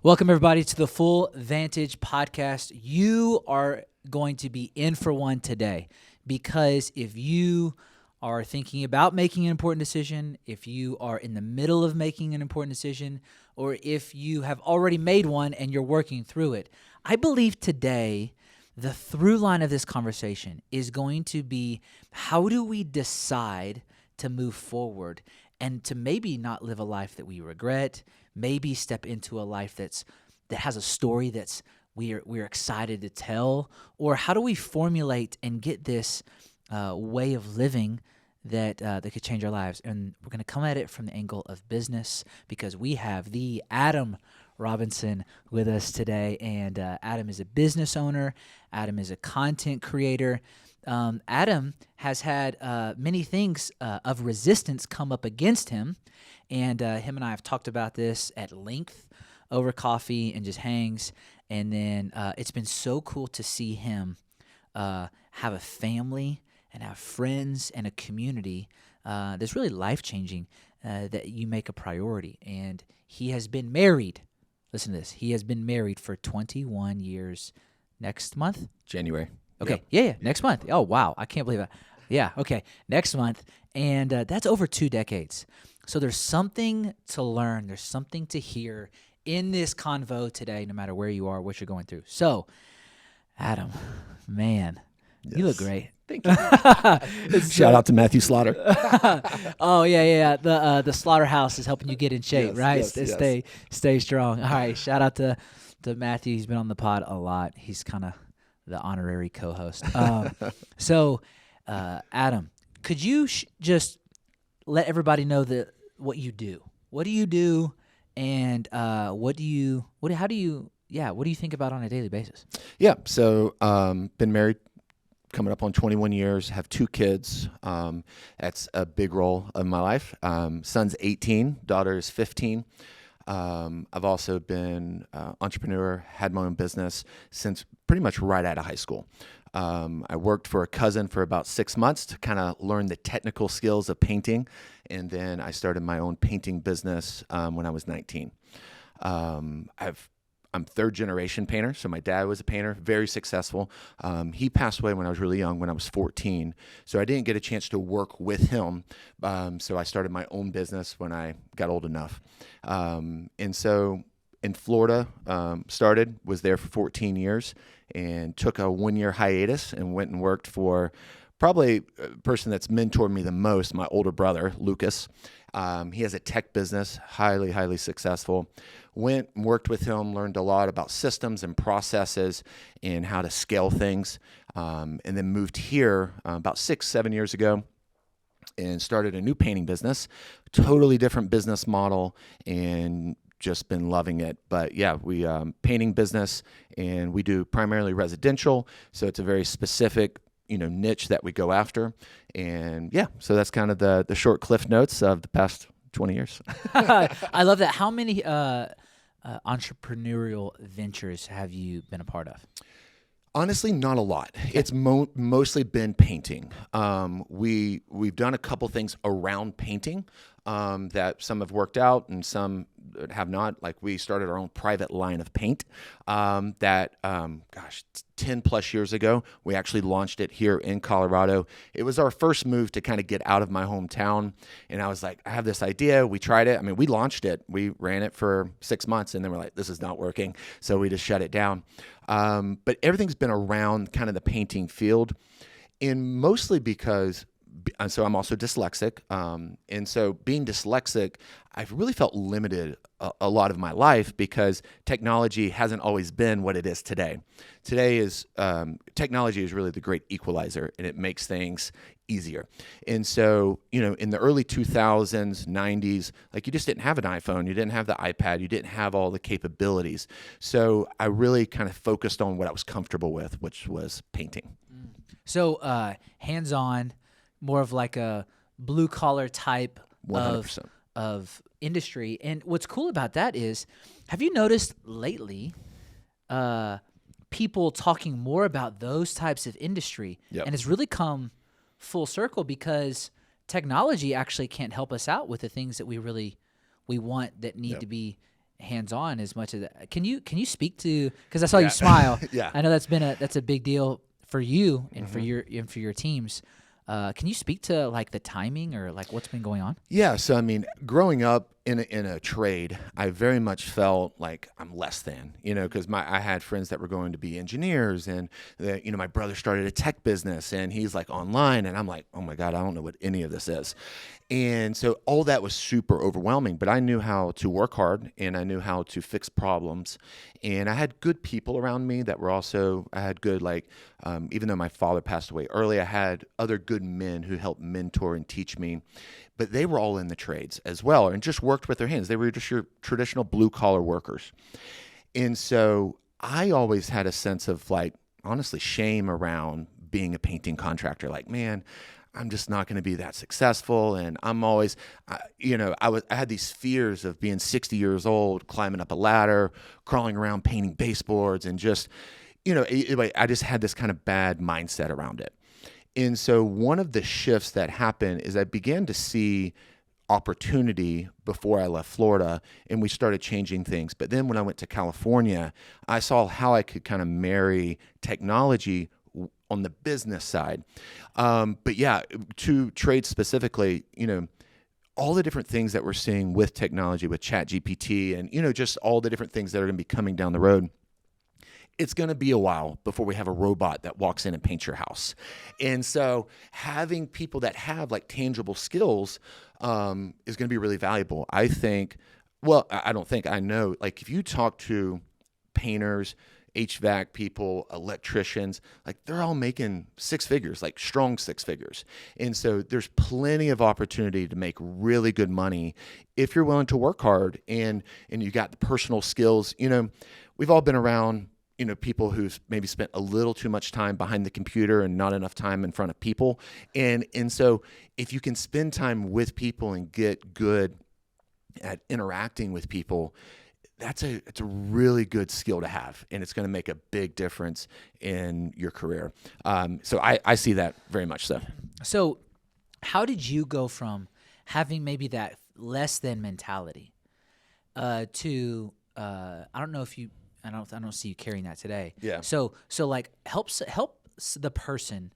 Welcome, everybody, to the Full Vantage Podcast. You are going to be in for one today, because if you are thinking about making an important decision, if you are in the middle of making an important decision, or if you have already made one and you're working through it, I believe today the through line of this conversation is going to be, how do we decide to move forward and to maybe not live a life that we regret, maybe step into a life that has a story that's we're excited to tell, or how do we formulate and get this way of living that could change our lives? And we're going to come at it from the angle of business, because we have the Adam Robinson with us today, and Adam is a business owner. Adam is a content creator. Adam has had many things of resistance come up against him, and him and I have talked about this at length over coffee and just hangs. And then it's been so cool to see him have a family and have friends and a community that's really life-changing, that you make a priority. And he has been married. Listen to this. He has been married for 21 years next month? January. Okay. Yep. Yeah. Next month. Oh, wow. I can't believe that. Yeah. Okay. Next month. And that's over 2 decades. So there's something to learn. There's something to hear in this convo today, no matter where you are, what you're going through. So, Adam, man, you look great. Thank you. Shout out to Matthew Slaughter. Oh, yeah. The slaughterhouse is helping you get in shape, Yes, right? yes. Stay strong. All right. Shout out to Matthew. He's been on the pod a lot. He's kind of the honorary co-host. So, Adam, could you just let everybody know what you do? What do you do, and what do you think about on a daily basis? Yeah. So, been married coming up on 21 years, have 2 kids. That's a big role of my life. Son's 18, daughter is 15. I've also been entrepreneur, had my own business since pretty much right out of high school. I worked for a cousin for about 6 months to kind of learn the technical skills of painting, and then I started my own painting business when I was 19. I'm third generation painter, so my dad was a painter, very successful. He passed away when I was really young, when I was 14, so I didn't get a chance to work with him. So I started my own business when I got old enough. And so in Florida, was there for 14 years and took a 1-year hiatus and went and worked for probably a person that's mentored me the most, my older brother, Lucas. He has a tech business, highly, highly successful. Went and worked with him, learned a lot about systems and processes and how to scale things. And then moved here about 6-7 years ago and started a new painting business, totally different business model, and just been loving it. But yeah, we painting business, and we do primarily residential. So it's a very specific niche that we go after. And yeah, so that's kind of the short cliff notes of the past 20 years. I love that. How many entrepreneurial ventures have you been a part of? Honestly, not a lot. It's mostly been painting. We've done a couple things around painting that some have worked out and some have not. Like, we started our own private line of paint that 10 plus years ago, we actually launched it here in Colorado. It was our first move to kind of get out of my hometown. And I was like, I have this idea. We tried it. I mean, we launched it. We ran it for 6 months, and then we're like, this is not working. So we just shut it down. But everything's been around kind of the painting field, and mostly because, so I'm also dyslexic. And so being dyslexic, I've really felt limited a lot of my life, because technology hasn't always been what it is today. Today is, technology is really the great equalizer, and it makes things easier. And so, in the early 2000s, 90s, like, you just didn't have an iPhone, you didn't have the iPad, you didn't have all the capabilities. So I really kind of focused on what I was comfortable with, which was painting. So hands-on, more of like a blue-collar type 100%. of industry. And what's cool about that is, have you noticed lately people talking more about those types of industry? Yep. And it's really come full circle, because technology actually can't help us out with the things that we want, that need Yep. to be hands-on as much as that. Can you speak to, because I saw you smile. Yeah. I know that's a big deal for you and for your teams. Can you speak to like the timing or like what's been going on? Yeah. So, I mean, growing up in a trade, I very much felt like I'm less than, because I had friends that were going to be engineers, and my brother started a tech business and he's like online, and I'm like, oh my God, I don't know what any of this is. And so all that was super overwhelming, but I knew how to work hard and I knew how to fix problems. And I had good people around me that were also, I had good, even though my father passed away early, I had other good men who helped mentor and teach me. But they were all in the trades as well and just worked with their hands. They were just your traditional blue collar workers. And so I always had a sense of honestly, shame around being a painting contractor. Like, man, I'm just not going to be that successful. And I'm always, I had these fears of being 60 years old, climbing up a ladder, crawling around painting baseboards, and just, I just had this kind of bad mindset around it. And so one of the shifts that happened is I began to see opportunity before I left Florida, and we started changing things. But then when I went to California, I saw how I could kind of marry technology on the business side. But yeah, to trade specifically, all the different things that we're seeing with technology, with ChatGPT, and, just all the different things that are going to be coming down the road. It's going to be a while before we have a robot that walks in and paints your house. And so having people that have tangible skills is going to be really valuable. I know, if you talk to painters, HVAC people, electricians, they're all making six figures, strong six figures. And so there's plenty of opportunity to make really good money if you're willing to work hard and you got the personal skills. We've all been around people who've maybe spent a little too much time behind the computer and not enough time in front of people. And so if you can spend time with people and get good at interacting with people, it's a really good skill to have, and it's going to make a big difference in your career. So I see that very much so. So how did you go from having maybe that less than mentality to I don't see you carrying that today. Yeah. So helps the person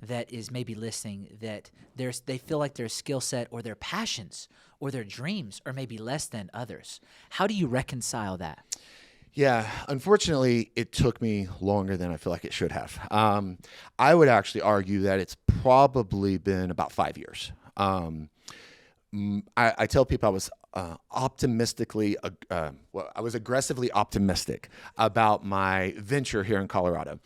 that is maybe listening, that they feel like their skill set or their passions or their dreams are maybe less than others. How do you reconcile that? Yeah, unfortunately, it took me longer than I feel like it should have. I would actually argue that it's probably been about 5 years. I tell people I was I was aggressively optimistic about my venture here in Colorado.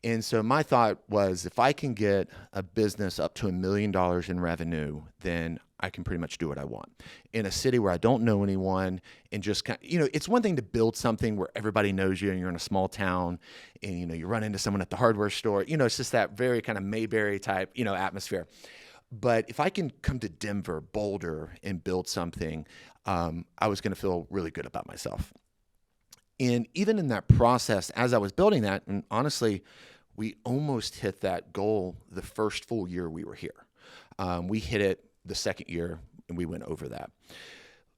And so my thought was, if I can get a business up to $1 million in revenue, then I can pretty much do what I want in a city where I don't know anyone, and just it's one thing to build something where everybody knows you and you're in a small town and, you run into someone at the hardware store, it's just that very kind of Mayberry type, atmosphere. But if I can come to Denver, Boulder, and build something, I was going to feel really good about myself. And even in that process, as I was building that, and honestly, we almost hit that goal the first full year we were here. We hit it the second year, and we went over that.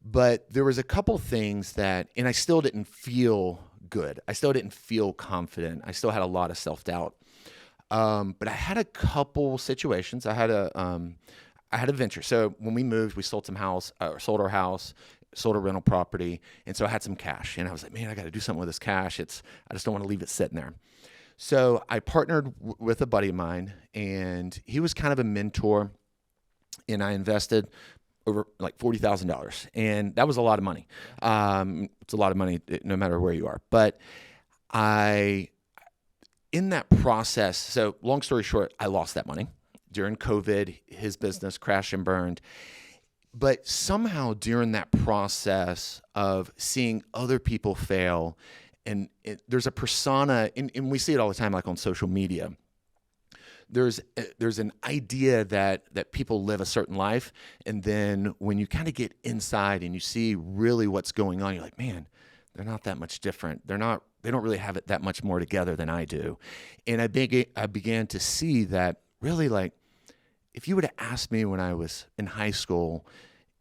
But there was a couple things and I still didn't feel good. I still didn't feel confident. I still had a lot of self-doubt. But I had a couple situations. I had a venture. So when we moved, we sold sold our house, sold a rental property. And so I had some cash, and I was like, man, I got to do something with this cash. I just don't want to leave it sitting there. So I partnered with a buddy of mine, and he was kind of a mentor, and I invested over $40,000. And that was a lot of money. It's a lot of money no matter where you are. But in that process, so long story short, I lost that money. During COVID, his business crashed and burned. But somehow during that process of seeing other people fail, and there's a persona, and we see it all the time, on social media. There's an idea that people live a certain life, and then when you kind of get inside and you see really what's going on, you're like, man, they're not that much different. They don't really have it that much more together than I do. And I began to see that really, if you would have asked me when I was in high school,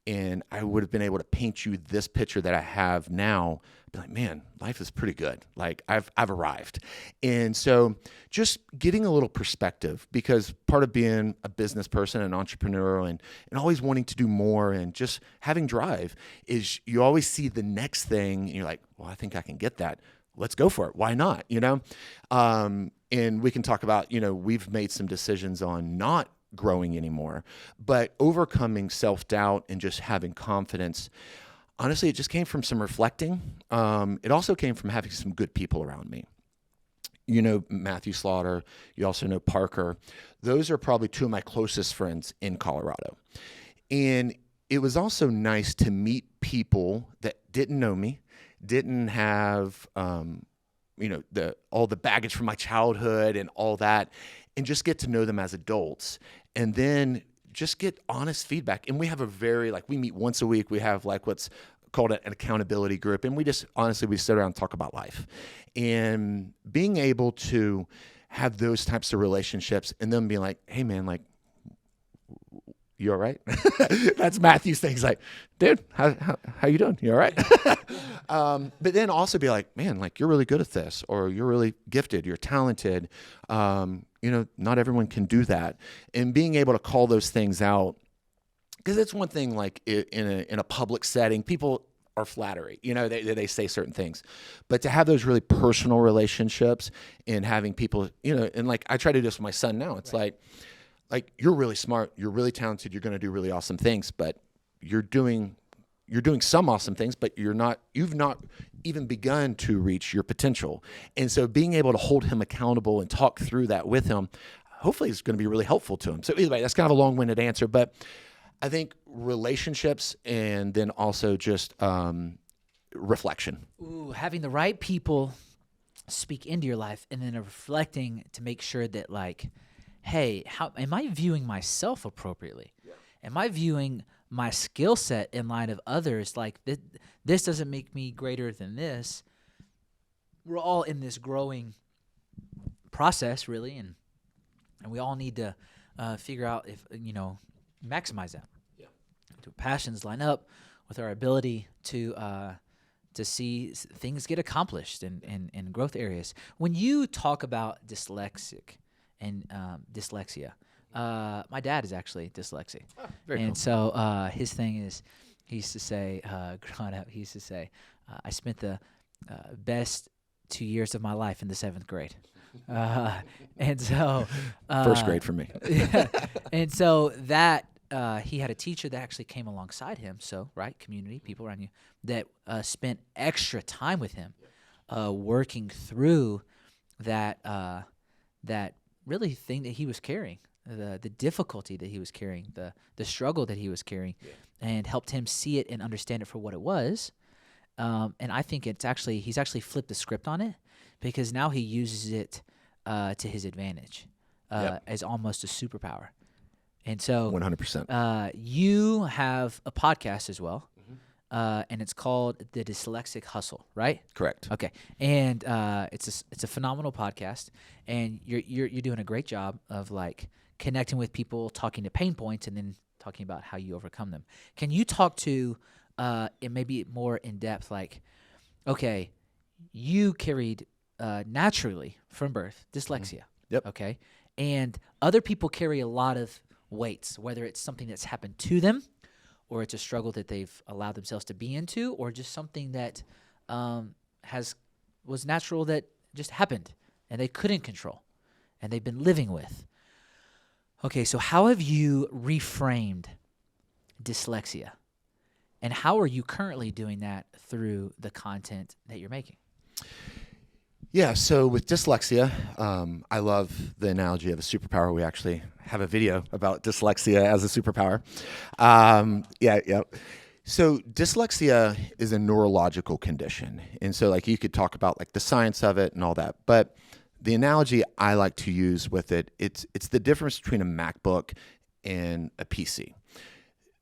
and I would have been able to paint you this picture that I have now, I'd be like, man, life is pretty good. Like I've arrived. And so just getting a little perspective, because part of being a business person and entrepreneurial and always wanting to do more and just having drive is you always see the next thing and you're like, well, I think I can get that. Let's go for it. Why not? And we can talk about, we've made some decisions on not growing anymore, but overcoming self-doubt and just having confidence. Honestly, it just came from some reflecting. It also came from having some good people around me. You know Matthew Slaughter. You also know Parker. Those are probably two of my closest friends in Colorado. And it was also nice to meet people that didn't know me, didn't have all the baggage from my childhood and all that, and just get to know them as adults, and then just get honest feedback. And we have we meet once a week. We have what's called an accountability group, and we just honestly sit around and talk about life, and being able to have those types of relationships, and then being like, hey man, like, you all right? That's Matthew's thing. He's like, dude, how you doing? You all right? But then also be like, man, like, you're really good at this, or you're really gifted, you're talented. Not everyone can do that. And being able to call those things out, because it's one thing, like in a public setting, people are flattery, they say certain things, but to have those really personal relationships and having people, and like, I try to do this with my son now. It's right. Like you're really smart, you're really talented, you're going to do really awesome things, but you're doing some awesome things, but you've not even begun to reach your potential. And so being able to hold him accountable and talk through that with him, hopefully is going to be really helpful to him. So either way, that's kind of a long-winded answer, but I think relationships and then also just reflection. Ooh, having the right people speak into your life, and then reflecting to make sure that, like, hey, how am I viewing myself appropriately? Yeah. Am I viewing my skill set in light of others? Like, this doesn't make me greater than this. We're all in this growing process, really, and we all need to figure out if, maximize that. Yeah. Do passions line up with our ability to see things get accomplished in growth areas. When you talk about dyslexic and dyslexia, my dad is actually dyslexic. Oh, very cool. So his thing is, he used to say, growing up, I spent the best 2 years of my life in the 7th grade. And so first grade for me. Yeah. And so that he had a teacher that actually came alongside him. So, right, community, people around you that spent extra time with him, working through that really thing that he was carrying, the difficulty that he was carrying, the struggle that he was carrying, and helped him see it and understand it for what it was. And I think he's actually flipped the script on it, because now he uses it to his advantage as almost a superpower. And so 100%. You have a podcast as well, and it's called the Dyslexic Hustle, right? Correct. Okay, and it's a phenomenal podcast, and you're doing a great job of like connecting with people, talking to pain points, and then talking about how you overcome them. Can you talk to it maybe more in depth, like, okay, you carried naturally from birth dyslexia. Yep. Okay, and other people carry a lot of weights, whether it's something that's happened to them, or it's a struggle that they've allowed themselves to be into, or just something that was natural that just happened and they couldn't control and they've been living with. Okay, so how have you reframed dyslexia, and how are you currently doing that through the content that you're making? Yeah, so with dyslexia, I love the analogy of a superpower. We actually have a video about dyslexia as a superpower. So dyslexia is a neurological condition. And so like you could talk about like the science of it and all that. But the analogy I like to use with it, it's the difference between a MacBook and a PC.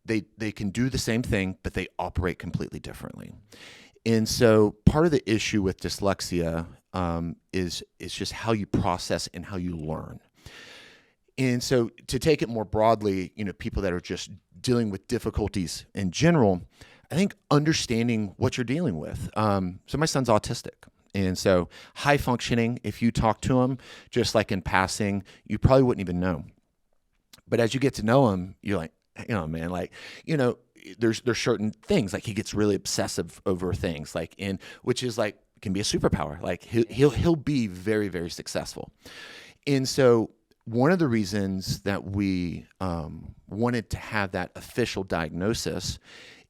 They can do the same thing, but they operate completely differently. And so part of the issue with dyslexia is just how you process and how you learn. And so to take it more broadly, people that are just dealing with difficulties in general, I think understanding what you're dealing with. So my son's autistic. And so high functioning, if you talk to him, just like in passing, you probably wouldn't even know. But as you get to know him, you're like, man, there's certain things, like he gets really obsessive over things, which is like, can be a superpower. Like he'll be very, very successful. And so one of the reasons that we wanted to have that official diagnosis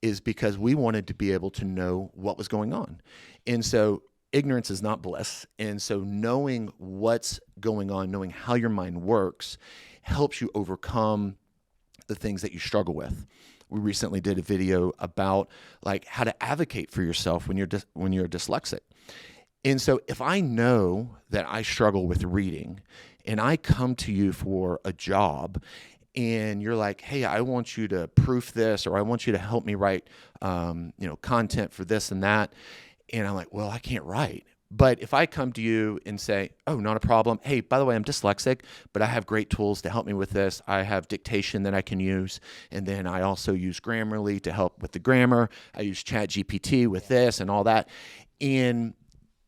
is because we wanted to be able to know what was going on. And so ignorance is not bliss. And so knowing what's going on, knowing how your mind works, helps you overcome the things that you struggle with. We recently did a video about like how to advocate for yourself when you're dyslexic. And so if I know that I struggle with reading and I come to you for a job and you're like, hey, I want you to proof this, or I want you to help me write, content for this and that. And I'm like, well, I can't write. But if I come to you and say, oh, not a problem. Hey, by the way, I'm dyslexic, but I have great tools to help me with this. I have dictation that I can use. And then I also use Grammarly to help with the grammar. I use ChatGPT with this and all that. And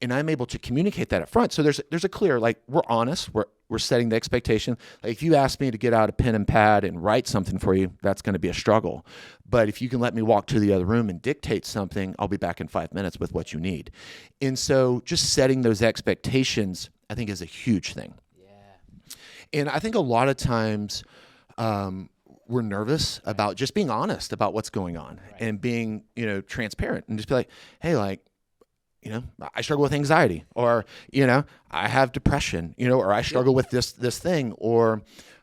I'm able to communicate that up front. So there's a clear, like, we're honest. We're setting the expectation. Like, if you ask me to get out a pen and pad and write something for you, that's going to be a struggle. But if you can let me walk to the other room and dictate something, I'll be back in 5 minutes with what you need. And so just setting those expectations, I think, is a huge thing. Yeah. And I think a lot of times we're nervous about just being honest about what's going on, right, and being, transparent, and just be like, hey, like, I struggle with anxiety, or, I have depression, or I struggle with this thing, or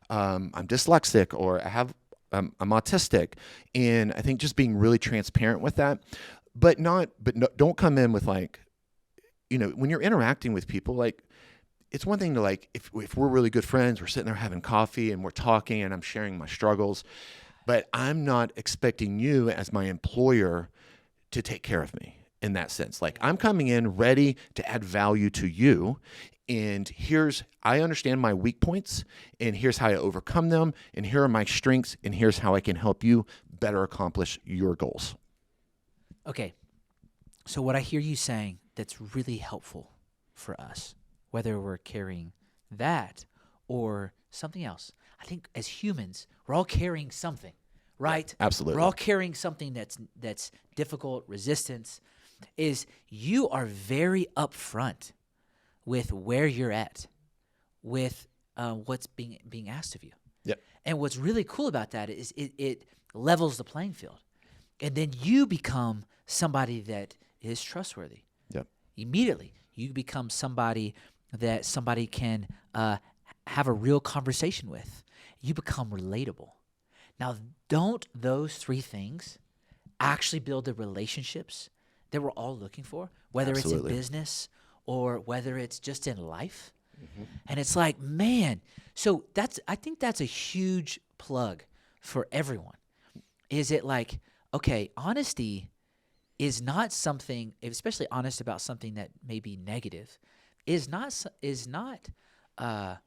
I'm dyslexic, or I'm autistic. And I think just being really transparent with that, but don't come in with like, when you're interacting with people, like, it's one thing to, like, if we're really good friends, we're sitting there having coffee and we're talking and I'm sharing my struggles, but I'm not expecting you as my employer to take care of me. In that sense, like, I'm coming in ready to add value to you, and I understand my weak points, and here's how I overcome them, and here are my strengths, and here's how I can help you better accomplish your goals. Okay, so what I hear you saying that's really helpful for us, whether we're carrying that or something else, I think as humans, we're all carrying something, right? Absolutely. We're all carrying something that's difficult, resistance, is you are very upfront with where you're at, with what's being asked of you. Yep. And what's really cool about that is it levels the playing field. And then you become somebody that is trustworthy. Yep. Immediately, you become somebody that somebody can have a real conversation with. You become relatable. Now, don't those three things actually build the relationships that we're all looking for, whether Absolutely. It's in business or whether it's just in life? Mm-hmm. And it's like, man, so I think that's a huge plug for everyone. Is it like, okay, honesty is not something, especially honest about something that may be negative, is not going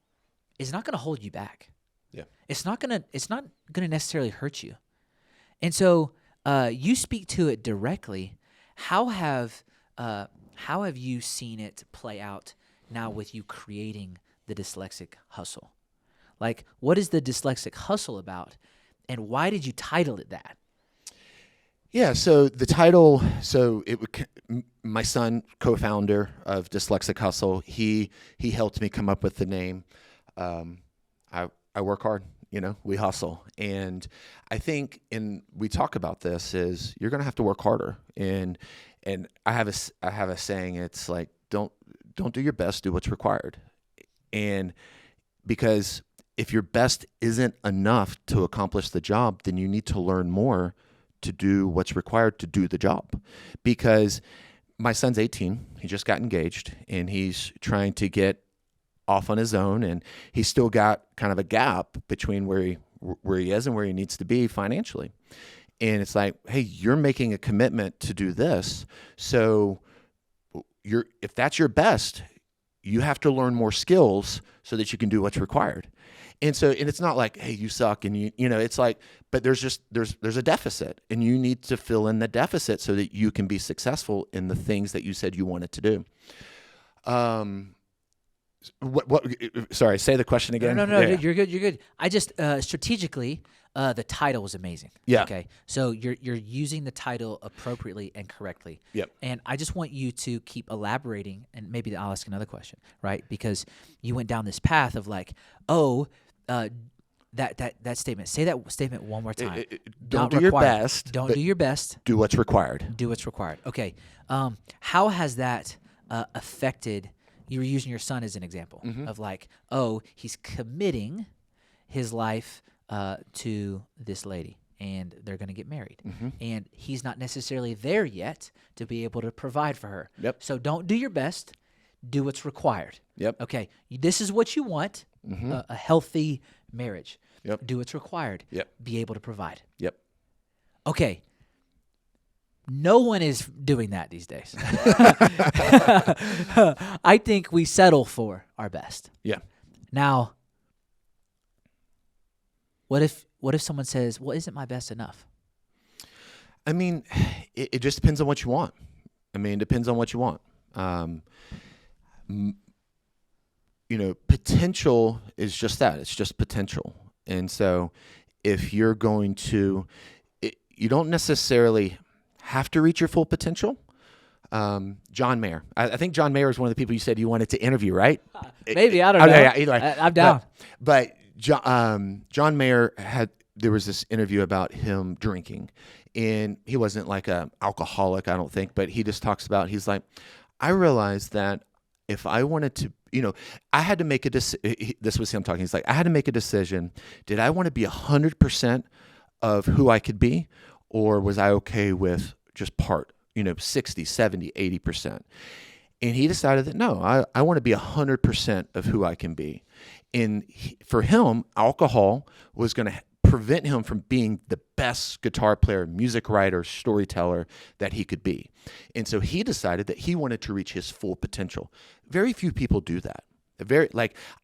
to hold you back. Yeah. It's not going to necessarily hurt you. And so you speak to it directly. How have you seen it play out now with you creating the Dyslexic Hustle? Like, what is the Dyslexic Hustle about, and why did you title it that? Yeah, so the title, my son, co-founder of Dyslexic Hustle, he helped me come up with the name. I work hard, we hustle. And I think, we talk about this, is you're going to have to work harder. And I have a saying, it's like, don't do your best, do what's required. And because if your best isn't enough to accomplish the job, then you need to learn more to do what's required to do the job. Because my son's 18, he just got engaged, and he's trying to get off on his own, and he's still got kind of a gap between where he is and where he needs to be financially. And it's like, hey, you're making a commitment to do this, so if that's your best, you have to learn more skills so that you can do what's required. And it's not like, hey, you suck. And it's like, but there's a deficit, and you need to fill in the deficit so that you can be successful in the things that you said you wanted to do. Sorry, say the question again. No, you're good. I just, strategically, the title was amazing. Yeah. Okay. So you're using the title appropriately and correctly. Yep. And I just want you to keep elaborating, and maybe I'll ask another question, right? Because you went down this path of like, that statement. Say that statement one more time. Don't do your best. Don't do your best. Do what's required. Do what's required. Okay. How has that affected? You were using your son as an example of like, he's committing his life to this lady, and they're going to get married, and he's not necessarily there yet to be able to provide for her. Yep. So don't do your best. Do what's required. Yep. Okay. This is what you want. A healthy marriage. Yep. Do what's required. Yep. Be able to provide. Yep. Okay. No one is doing that these days. I think we settle for our best. Yeah. Now, what if someone says, well, isn't my best enough? I mean, it just depends on what you want. It depends on what you want. Potential is just that. It's just potential. And so if you're going to, you don't necessarily have to reach your full potential. John Mayer. I think John Mayer is one of the people you said you wanted to interview, right? Maybe. I don't know. Yeah, either way. I'm down. But John Mayer there was this interview about him drinking. And he wasn't like an alcoholic, I don't think. But he just talks about, he's like, I realized that if I wanted to, I had to make a decision. This was him talking. He's like, I had to make a decision. Did I want to be 100% of who I could be? Or was I okay with just part, 60, 70, 80%? And he decided that, no, I want to be 100% of who I can be. And for him, alcohol was going to prevent him from being the best guitar player, music writer, storyteller that he could be. And so he decided that he wanted to reach his full potential. Very few people do that.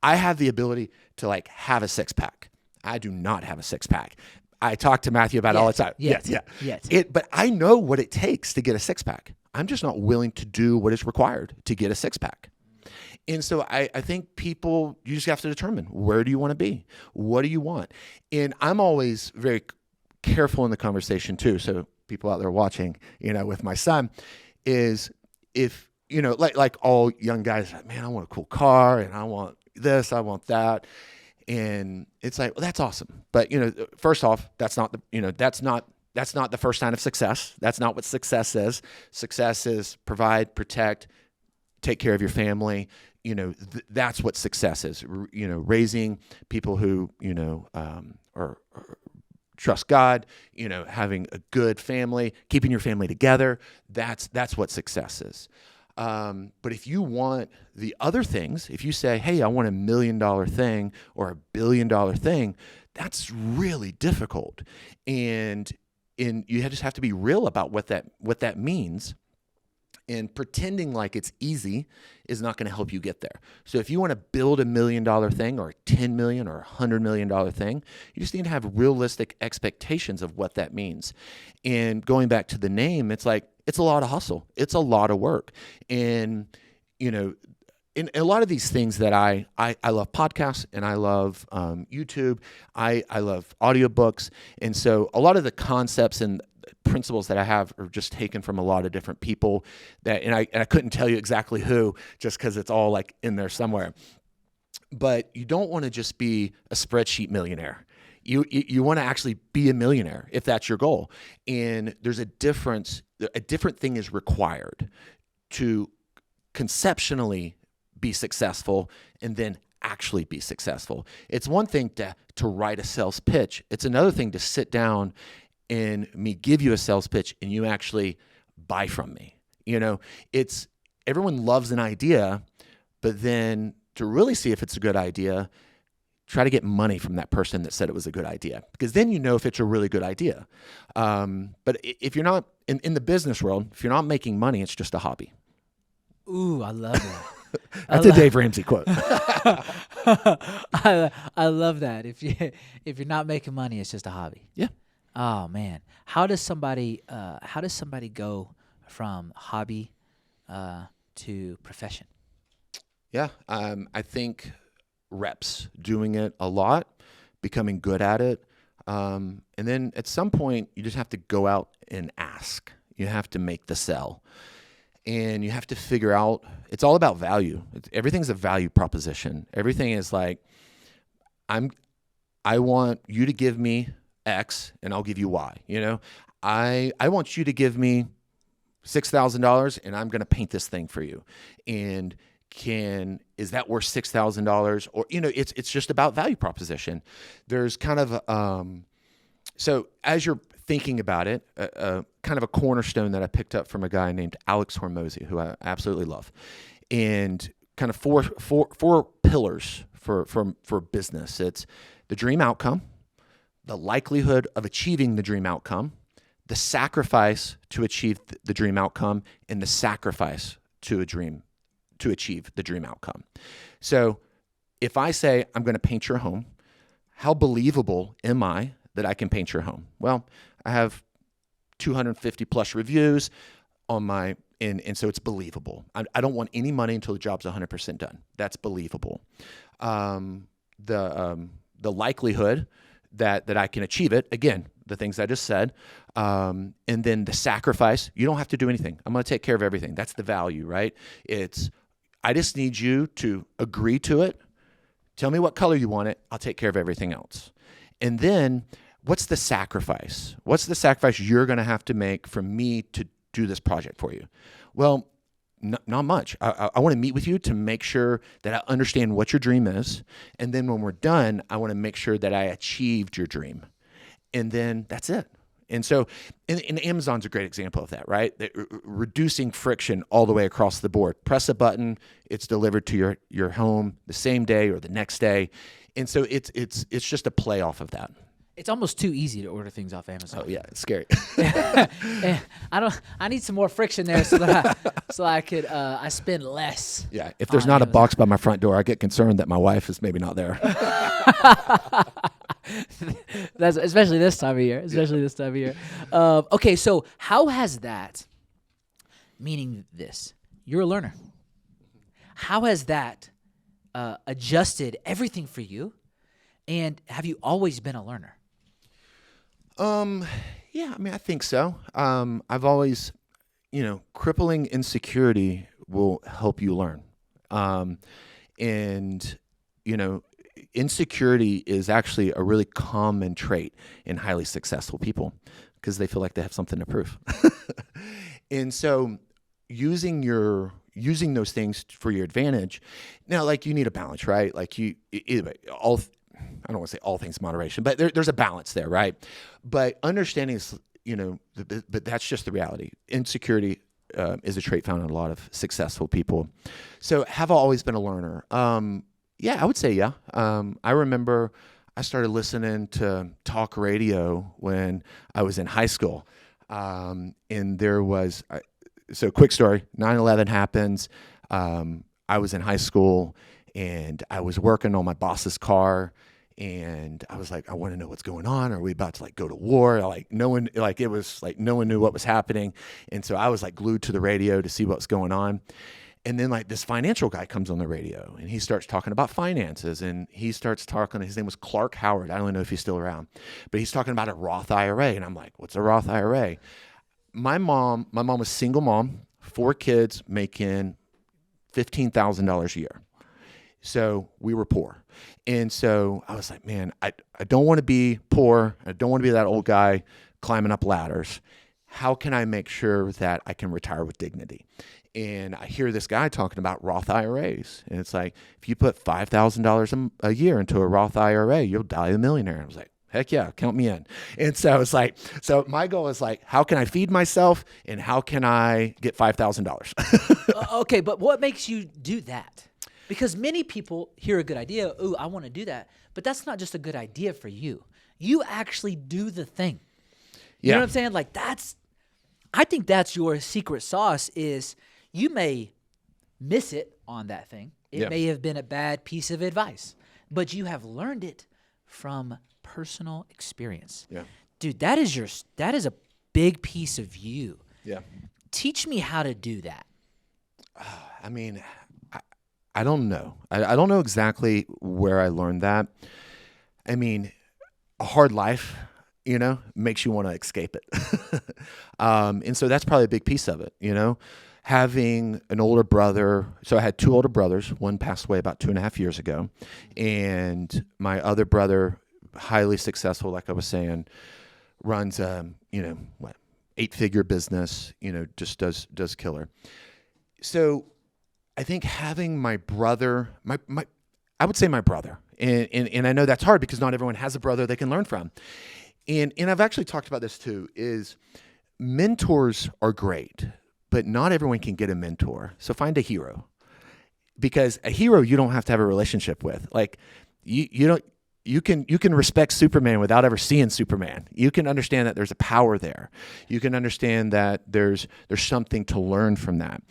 I have the ability to have a six pack. I do not have a six pack. I talk to Matthew about it all the time. Yes. But I know what it takes to get a six pack. I'm just not willing to do what is required to get a six pack. And so I think people, you just have to determine, where do you want to be? What do you want? And I'm always very careful in the conversation too. So people out there watching, with my son, is if, like all young guys, man, I want a cool car and I want this, I want that. And it's like, well, that's awesome. But, first off, that's not the first sign of success. That's not what success is. Success is provide, protect, take care of your family. That's what success is. Raising people who, are trust God, having a good family, keeping your family together. That's what success is. But if you want the other things, if you say, hey, I want $1 million thing or $1 billion thing, that's really difficult. And you just have to be real about what that means. And pretending like it's easy is not going to help you get there. So if you want to build $1 million thing or $10 million or $100 million thing, you just need to have realistic expectations of what that means. And going back to the name, it's like, it's a lot of hustle. It's a lot of work. And, in a lot of these things that I love podcasts and I love YouTube. I love audiobooks. And so a lot of the concepts and principles that I have are just taken from a lot of different people and I couldn't tell you exactly who, just because it's all like in there somewhere. But you don't want to just be a spreadsheet millionaire. You want to actually be a millionaire if that's your goal. And there's a difference. A different thing is required to conceptually be successful and then actually be successful. It's one thing to write a sales pitch. It's another thing to sit down and me give you a sales pitch and you actually buy from me. It's everyone loves an idea, but then to really see if it's a good idea, try to get money from that person that said it was a good idea, because then if it's a really good idea. But if you're not in the business world, if you're not making money, it's just a hobby. Ooh, I love that. That's a Dave Ramsey quote. I love that. If you're not making money, it's just a hobby. Yeah. Oh man, how does somebody go from hobby to profession? Yeah, I think reps, doing it a lot, becoming good at it, and then at some point you just have to go out and ask. You have to make the sell, and you have to figure out. It's all about value. Everything's a value proposition. Everything is like, I want you to give me X, and I'll give you Y. I want you to give me $6,000, and I'm going to paint this thing for you, and is that worth $6,000? Or, it's just about value proposition. There's kind of, so as you're thinking about it, kind of a cornerstone that I picked up from a guy named Alex Hormozy, who I absolutely love, and kind of four pillars for business. It's the dream outcome, the likelihood of achieving the dream outcome, the sacrifice to achieve the dream outcome, and the sacrifice to achieve the dream outcome. So if I say, I'm going to paint your home, how believable am I that I can paint your home? Well, I have 250 plus reviews on my, and so it's believable. I don't want any money until the job's 100% done. That's believable. The likelihood that I can achieve it, again, the things I just said, and then the sacrifice, you don't have to do anything. I'm going to take care of everything. That's the value, right? I just need you to agree to it. Tell me what color you want it. I'll take care of everything else. And then what's the sacrifice? What's the sacrifice you're going to have to make for me to do this project for you? Well, not much. I want to meet with you to make sure that I understand what your dream is. And then when we're done, I want to make sure that I achieved your dream. And then that's it. And so, and Amazon's a great example of that, right? Reducing friction all the way across the board. Press a button, it's delivered to your home the same day or the next day. And so it's just a play off of that. It's almost too easy to order things off Amazon. Oh yeah, it's scary. I need some more friction there so that I could I spend less. Yeah, if there's not Amazon. A box by my front door, I get concerned that my wife is maybe not there. That's especially this time of year. Okay, so how has that, meaning this, you're a learner. How has that adjusted everything for you? And have you always been a learner? Yeah, I think so. I've always, crippling insecurity will help you learn. And, insecurity is actually a really common trait in highly successful people because they feel like they have something to prove. And so using those things for your advantage. Now, like, you need a balance, right? Like I don't want to say all things moderation, but there's a balance there, right? But understanding is, but that's just the reality. Insecurity is a trait found in a lot of successful people. So have I always been a learner? Yeah, I would say yeah. I remember I started listening to talk radio when I was in high school. And there was, so quick story, 9/11 happens. I was in high school and I was working on my boss's car. And I was like, I want to know what's going on. Are we about to go to war? No one knew what was happening. And so I was glued to the radio to see what's going on. And then this financial guy comes on the radio and he starts talking about finances, and he starts talking, his name was Clark Howard. I don't even know if he's still around, but he's talking about a Roth IRA. And I'm like, what's a Roth IRA? My mom was single mom, 4 kids, making $15,000 a year. So we were poor. And so I was like, man, I don't want to be poor. I don't want to be that old guy climbing up ladders. How can I make sure that I can retire with dignity? And I hear this guy talking about Roth IRAs. And it's like, if you put $5,000 a year into a Roth IRA, you'll die a millionaire. I was like, heck yeah, count me in. And so it's so my goal is how can I feed myself and how can I get $5,000? Okay, but what makes you do that? Because many people hear a good idea, ooh, I want to do that. But that's not just a good idea for you. You actually do the thing. You know what I'm saying? I think that's your secret sauce is you may miss it on that thing. It may have been a bad piece of advice, but you have learned it from personal experience. Yeah. Dude, that is a big piece of you. Yeah. Teach me how to do that. I mean, I don't know. I don't know exactly where I learned that. I mean, a hard life, makes you want to escape it. And so that's probably a big piece of it, having an older brother. So I had two older brothers. One passed away about 2.5 years ago. And my other brother, highly successful, like I was saying, runs, 8-figure business, just does killer. So I think having my brother, I would say my brother, and I know that's hard because not everyone has a brother they can learn from. And I've actually talked about this too, is mentors are great, but not everyone can get a mentor. So find a hero, because a hero you don't have to have a relationship with. Like you can respect Superman without ever seeing Superman. You can understand that there's a power there. You can understand that there's something to learn from that.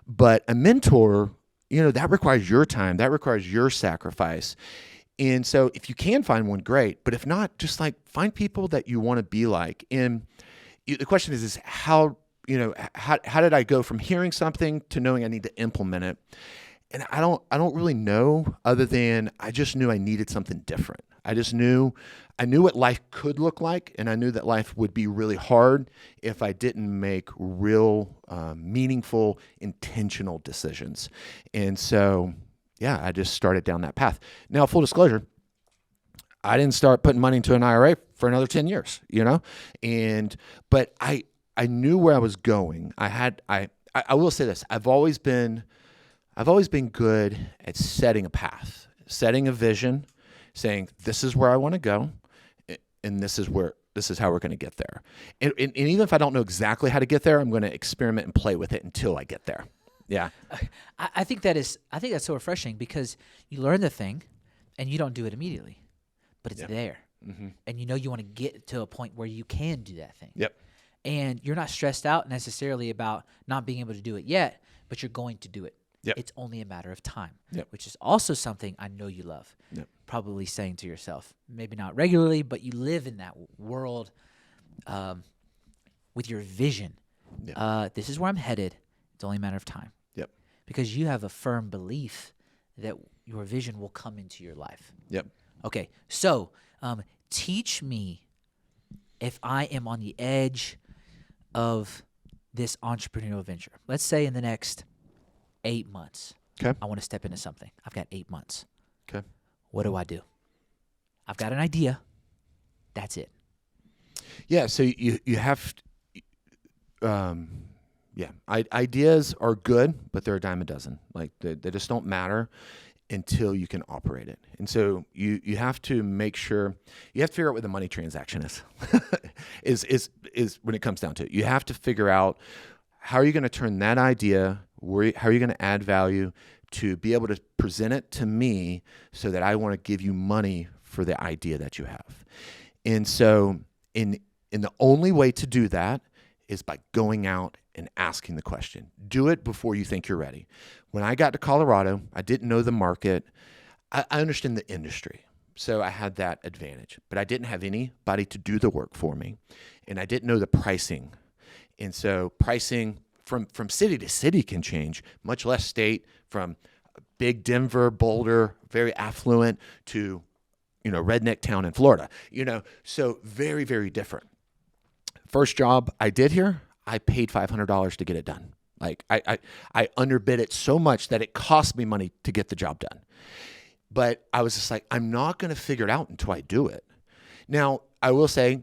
But a mentor, that requires your time. That requires your sacrifice. And so if you can find one, great. But if not, just like find people that you want to be like. And the question is how did I go from hearing something to knowing I need to implement it? And I don't really know, other than I just knew I needed something different. I knew what life could look like, and I knew that life would be really hard if I didn't make real, meaningful, intentional decisions. And so, I just started down that path. Now, full disclosure, I didn't start putting money into an IRA for another 10 years, but I knew where I was going. I will say this, I've always been good at setting a path, setting a vision, saying this is where I want to go, and this is how we're going to get there. And even if I don't know exactly how to get there, I'm going to experiment and play with it until I get there. Yeah. I think that's so refreshing, because you learn the thing and you don't do it immediately, but it's there. Mm-hmm. And you want to get to a point where you can do that thing. Yep. And you're not stressed out necessarily about not being able to do it yet, but you're going to do it. Yep. It's only a matter of time, which is also something I know you love. Probably saying to yourself, maybe not regularly, but you live in that world with your vision. This is where I'm headed. It's only a matter of time. Because you have a firm belief that your vision will come into your life. Okay, so teach me, if I am on the edge of this entrepreneurial venture. Let's say in the next 8 months, I want to step into something. I've got 8 months. Okay. What do I do? I've got an idea. That's it. Yeah. So you have, ideas are good, but they're a dime a dozen. Like they just don't matter until you can operate it. And so you have to make sure, you have to figure out what the money transaction is, is when it comes down to it. You have to figure out, how are you going to turn that idea, how are you going to add value to be able to present it to me so that I want to give you money for the idea that you have. And so in the only way to do that is by going out and asking the question. Do it before you think you're ready. When I got to Colorado, I didn't know the market. I understand the industry, so I had that advantage. But I didn't have anybody to do the work for me, and I didn't know the pricing. And so pricing from city to city can change, much less state, from big Denver, Boulder, very affluent, to redneck town in Florida. So very, very different. First job I did here, I paid $500 to get it done. Like I underbid it so much that it cost me money to get the job done. But I was just like, I'm not going to figure it out until I do it. Now, I will say,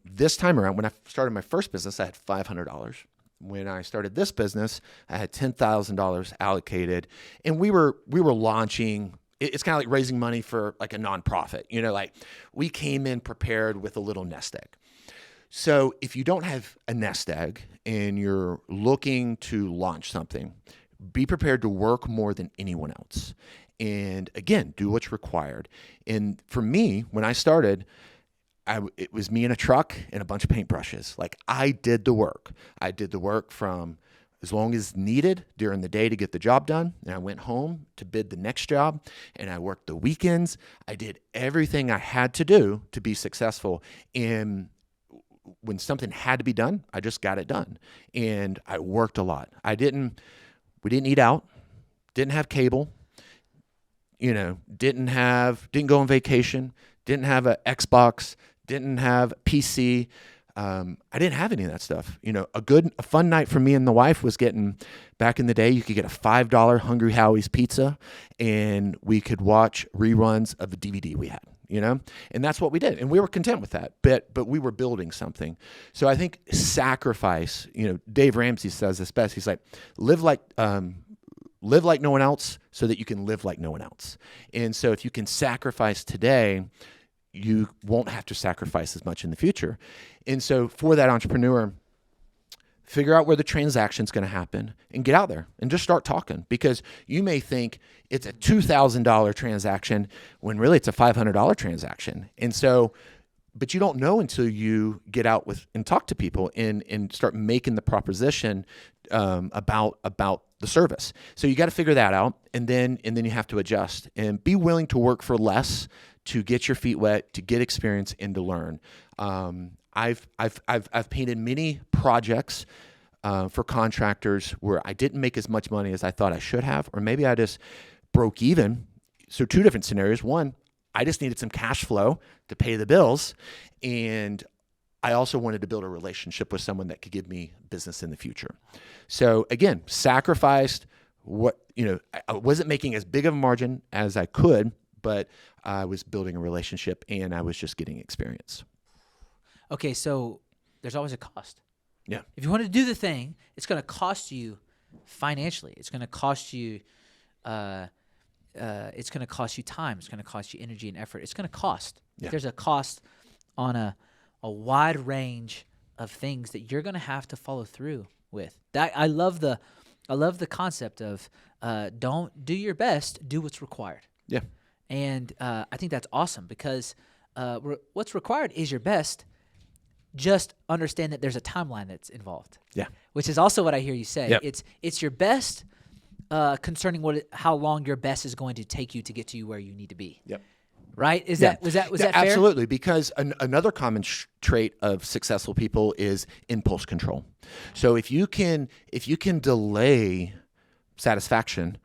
this time around, when I started my first business, I had $500. When I started this business, I had $10,000 allocated, and we were launching. It's kind of like raising money for like a nonprofit. Like we came in prepared with a little nest egg. So if you don't have a nest egg and you're looking to launch something, be prepared to work more than anyone else. And again, do what's required. And for me, when I started, it was me in a truck and a bunch of paintbrushes. Like I did the work. I did the work from as long as needed during the day to get the job done. And I went home to bid the next job, and I worked the weekends. I did everything I had to do to be successful. And when something had to be done, I just got it done. And I worked a lot. We didn't eat out, didn't have cable, didn't go on vacation, didn't have an Xbox, didn't have PC. I didn't have any of that stuff. A fun night for me and the wife was back in the day, you could get a $5 Hungry Howie's pizza, and we could watch reruns of the DVD we had, and that's what we did. And we were content with that, but we were building something. So I think sacrifice, Dave Ramsey says this best. He's like, live like no one else so that you can live like no one else. And so if you can sacrifice today, you won't have to sacrifice as much in the future. And so for that entrepreneur, figure out where the transaction's going to happen and get out there and just start talking, because you may think it's a $2,000 transaction when really it's a $500 transaction. And so, but you don't know until you get out and talk to people and start making the proposition about the service. So you got to figure that out, and then you have to adjust and be willing to work for less to get your feet wet, to get experience, and to learn. I've painted many projects for contractors where I didn't make as much money as I thought I should have, or maybe I just broke even. So two different scenarios. One, I just needed some cash flow to pay the bills, and I also wanted to build a relationship with someone that could give me business in the future. So again, sacrificed I wasn't making as big of a margin as I could, but I was building a relationship and I was just getting experience. Okay, so there's always a cost. Yeah. If you want to do the thing, it's going to cost you financially. It's going to cost you time. It's going to cost you energy and effort. It's going to cost. Yeah. There's a cost on a wide range of things that you're going to have to follow through with. I love the concept of don't do your best, do what's required. Yeah. And I think that's awesome, because what's required is your best. Just understand that there's a timeline that's involved. Yeah. Which is also what I hear you say. Yep. It's your best concerning how long your best is going to take you to get to where you need to be. Yep. Right? Was that fair? Absolutely, because another common trait of successful people is impulse control. So if you can delay satisfaction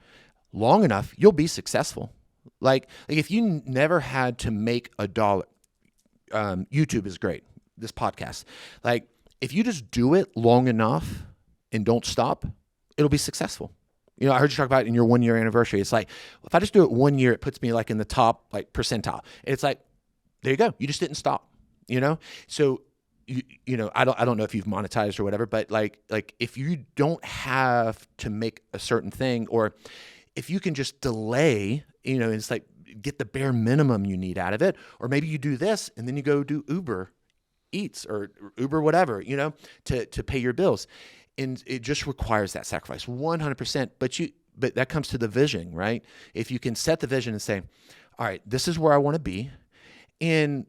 long enough, you'll be successful. Like if you never had to make $1, YouTube is great. This podcast, like if you just do it long enough and don't stop, it'll be successful. I heard you talk about it in your 1 year anniversary. It's like, if I just do it 1 year, it puts me like in the top percentile. And it's like, there you go. You just didn't stop, So, I don't know if you've monetized or whatever, but like if you don't have to make a certain thing, or if you can just delay, it's like get the bare minimum you need out of it, or maybe you do this and then you go do Uber Eats or Uber whatever, to pay your bills. And it just requires that sacrifice 100%. But that comes to the vision, right? If you can set the vision and say, all right, this is where I want to be. And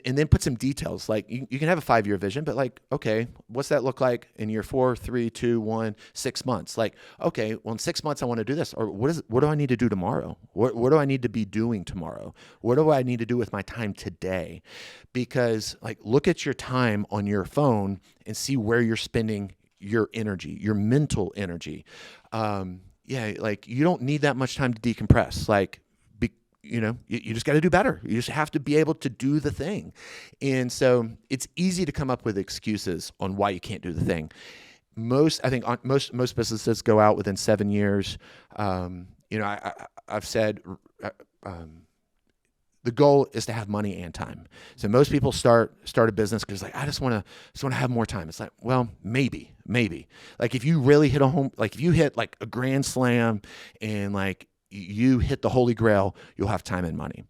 then put some details. Like you can have a 5-year vision, but like, okay, what's that look like in year 4, 3, 2, 1, 6 months? Like, okay, well in 6 months I want to do this. Or what do I need to do tomorrow? What do I need to be doing tomorrow? What do I need to do with my time today? Because like, look at your time on your phone and see where you're spending your energy, your mental energy. Like you don't need that much time to decompress. Like, you just got to do better. You just have to be able to do the thing. And so it's easy to come up with excuses on why you can't do the thing. Most businesses go out within 7 years. I've said, the goal is to have money and time. So most people start a business because like, I just want to have more time. It's like, well, maybe. Like if you really hit if you hit like a grand slam and like you hit the holy grail, you'll have time and money.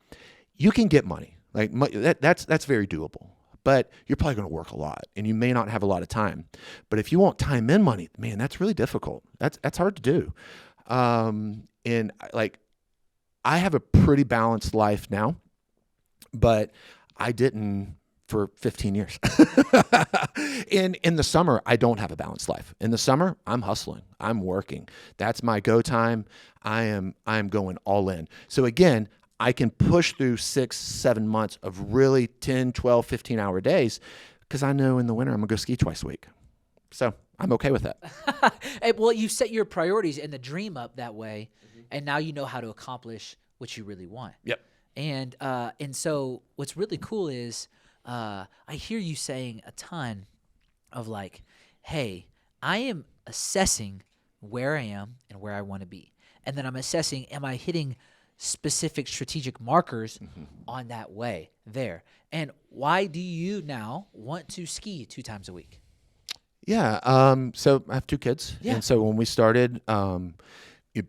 You can get money. Like that's very doable. But you're probably going to work a lot and you may not have a lot of time. But if you want time and money, man, that's really difficult. That's hard to do. And like I have a pretty balanced life now. But I didn't for 15 years. In the summer, I don't have a balanced life. In the summer, I'm hustling. I'm working. That's my go time. I am going all in. So again, I can push through 6, 7 months of really 10, 12, 15-hour days because I know in the winter I'm going to go ski twice a week. So I'm okay with that. Well, you set your priorities and the dream up that way, and now you know how to accomplish what you really want. Yep. And so what's really cool is I hear you saying a ton of like, hey, I am assessing where I am and where I want to be. And then I'm assessing, am I hitting specific strategic markers on that way there? And why do you now want to ski 2 times a week? Yeah. So I have 2 kids. Yeah. And so when we started,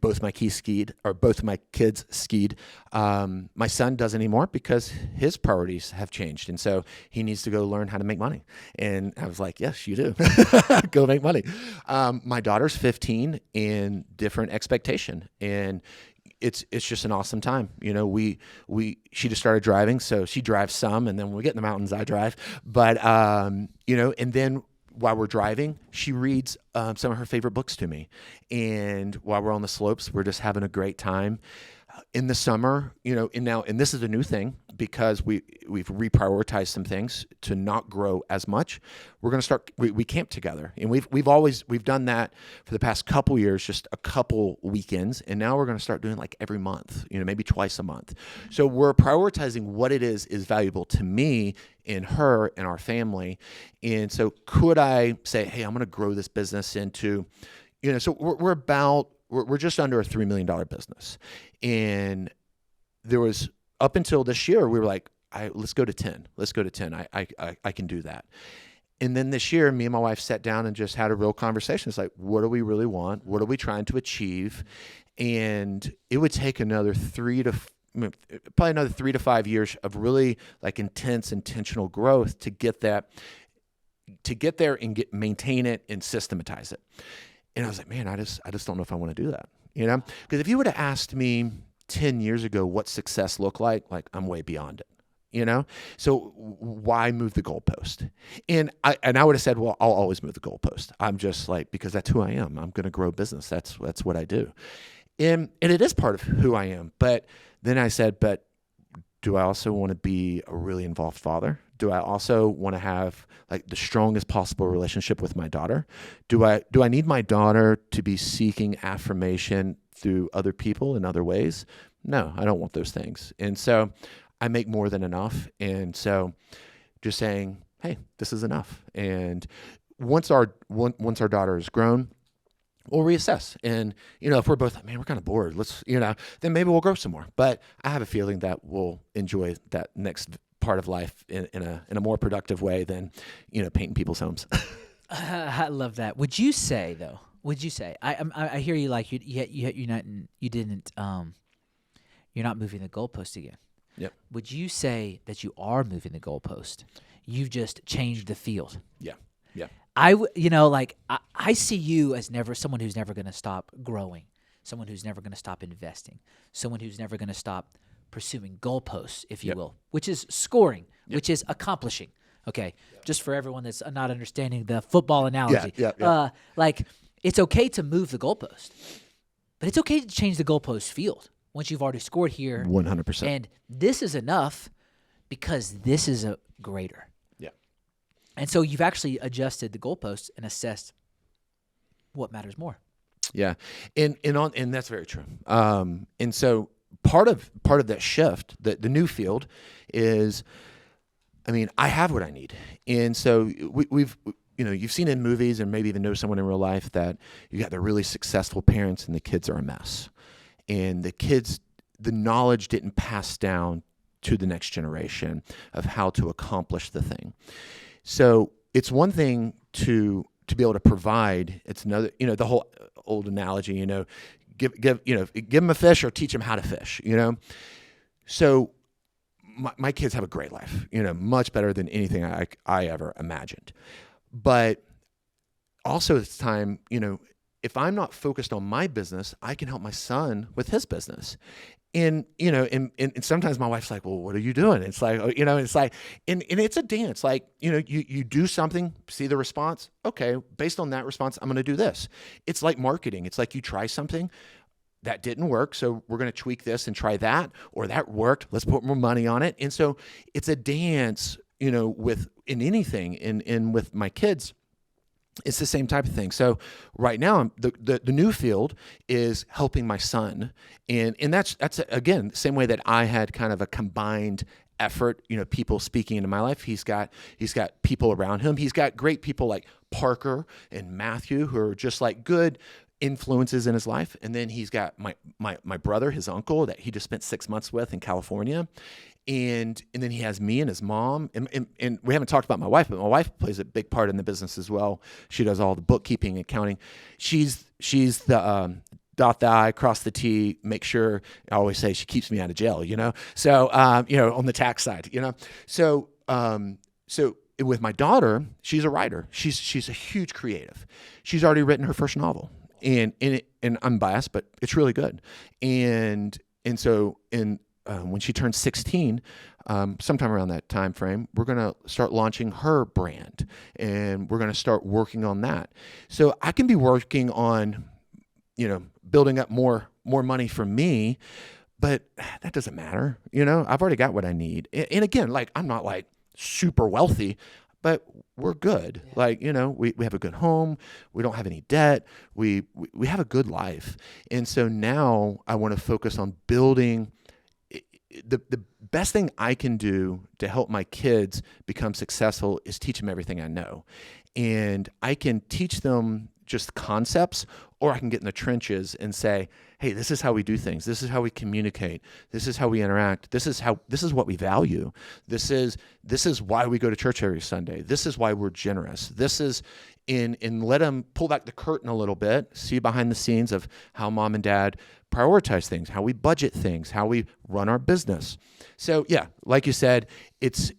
both my kids skied. My son doesn't anymore because his priorities have changed. And so he needs to go learn how to make money. And I was like, yes, you do. Go make money. My daughter's 15 in different expectation. And it's just an awesome time. You know, she just started driving. So she drives some. And then when we get in the mountains, I drive. But, and then while we're driving, she reads some of her favorite books to me. And while we're on the slopes, we're just having a great time. In the summer, and this is a new thing because we've reprioritized some things to not grow as much. We're going to start, we camp together. And we've done that for the past couple years, just a couple weekends. And now we're going to start doing like every month, maybe twice a month. So we're prioritizing what it is valuable to me and her and our family. And so could I say, hey, I'm going to grow this business into, so we're just under a $3 million business. And there was, up until this year, we were like, let's go to 10. Let's go to 10. I can do that. And then this year, me and my wife sat down and just had a real conversation. It's like, what do we really want? What are we trying to achieve? And it would take another 3 to 5 years of really like intentional growth to get there and maintain it and systematize it. And I was like, man, I just don't know if I want to do that, because if you would have asked me 10 years ago what success looked like I'm way beyond it, So why move the goalpost? And I would have said, well, I'll always move the goalpost. I'm just like, because that's who I am. I'm going to grow business. That's what I do. And it is part of who I am. But then I said, but do I also want to be a really involved father? Do I also want to have like the strongest possible relationship with my daughter? Do I need my daughter to be seeking affirmation through other people in other ways? No, I don't want those things. And so I make more than enough. And so just saying, hey, this is enough. And once our daughter is grown, we'll reassess. And, if we're both like, man, we're kind of bored, let's, then maybe we'll grow some more. But I have a feeling that we'll enjoy that next part of life in a more productive way than, painting people's homes. I love that. Would you say I hear you like you're not moving the goalpost again. Yep. Would you say that you are moving the goalpost? You've just changed the field. Yeah. Yeah. I see you as someone who's never going to stop growing, someone who's never going to stop investing, someone who's never going to stop pursuing goalposts, if you will, which is scoring, which is accomplishing. Okay, just for everyone that's not understanding the football analogy. It's okay to move the goalpost, but it's okay to change the goalpost field once you've already scored here. 100%. And this is enough because this is a greater. Yeah. And so you've actually adjusted the goalposts and assessed what matters more. Yeah, and that's very true. And so part of that shift, the new field, is, I have what I need, and so we've you've seen in movies and maybe even know someone in real life that you got the really successful parents and the kids are a mess, and the knowledge didn't pass down to the next generation of how to accomplish the thing. So it's one thing to be able to provide. It's another, the whole old analogy, give them a fish or teach them how to fish, So my kids have a great life, much better than anything I ever imagined. But also it's time, if I'm not focused on my business, I can help my son with his business. And, and sometimes my wife's like, well, what are you doing? It's like, it's like, and it's a dance. Like, you do something, see the response. Okay. Based on that response, I'm going to do this. It's like marketing. It's like you try something that didn't work. So we're going to tweak this and try that, or that worked. Let's put more money on it. And so it's a dance, in anything and with my kids. It's the same type of thing. So right now, the new field is helping my son, and that's again the same way that I had kind of a combined effort. People speaking into my life. He's got people around him. He's got great people like Parker and Matthew who are just like good influences in his life, and then he's got my brother, his uncle that he just spent 6 months with in California. And then he has me and his mom, and we haven't talked about my wife, but my wife plays a big part in the business as well. She does all the bookkeeping, accounting. She's the dot the I, cross the T, make sure. I always say she keeps me out of jail, So on the tax side, So with my daughter, she's a writer. She's a huge creative. She's already written her first novel, and I'm biased, but it's really good. And so when she turns 16, sometime around that time frame, we're going to start launching her brand, and we're going to start working on that. So I can be working on, building up more money for me, but that doesn't matter. I've already got what I need. And again, like, I'm not like super wealthy, but we're good. Yeah. Like, we have a good home. We don't have any debt. We have a good life. And so now I want to focus on building. The best thing I can do to help my kids become successful is teach them everything I know. And I can teach them just concepts, or I can get in the trenches and say, hey, this is how we do things. This is how we communicate. This is how we interact. This is what we value. This is why we go to church every Sunday. This is why we're generous. This is and let them pull back the curtain a little bit, see behind the scenes of how mom and dad prioritize things, how we budget things, how we run our business. So yeah, like you said, it's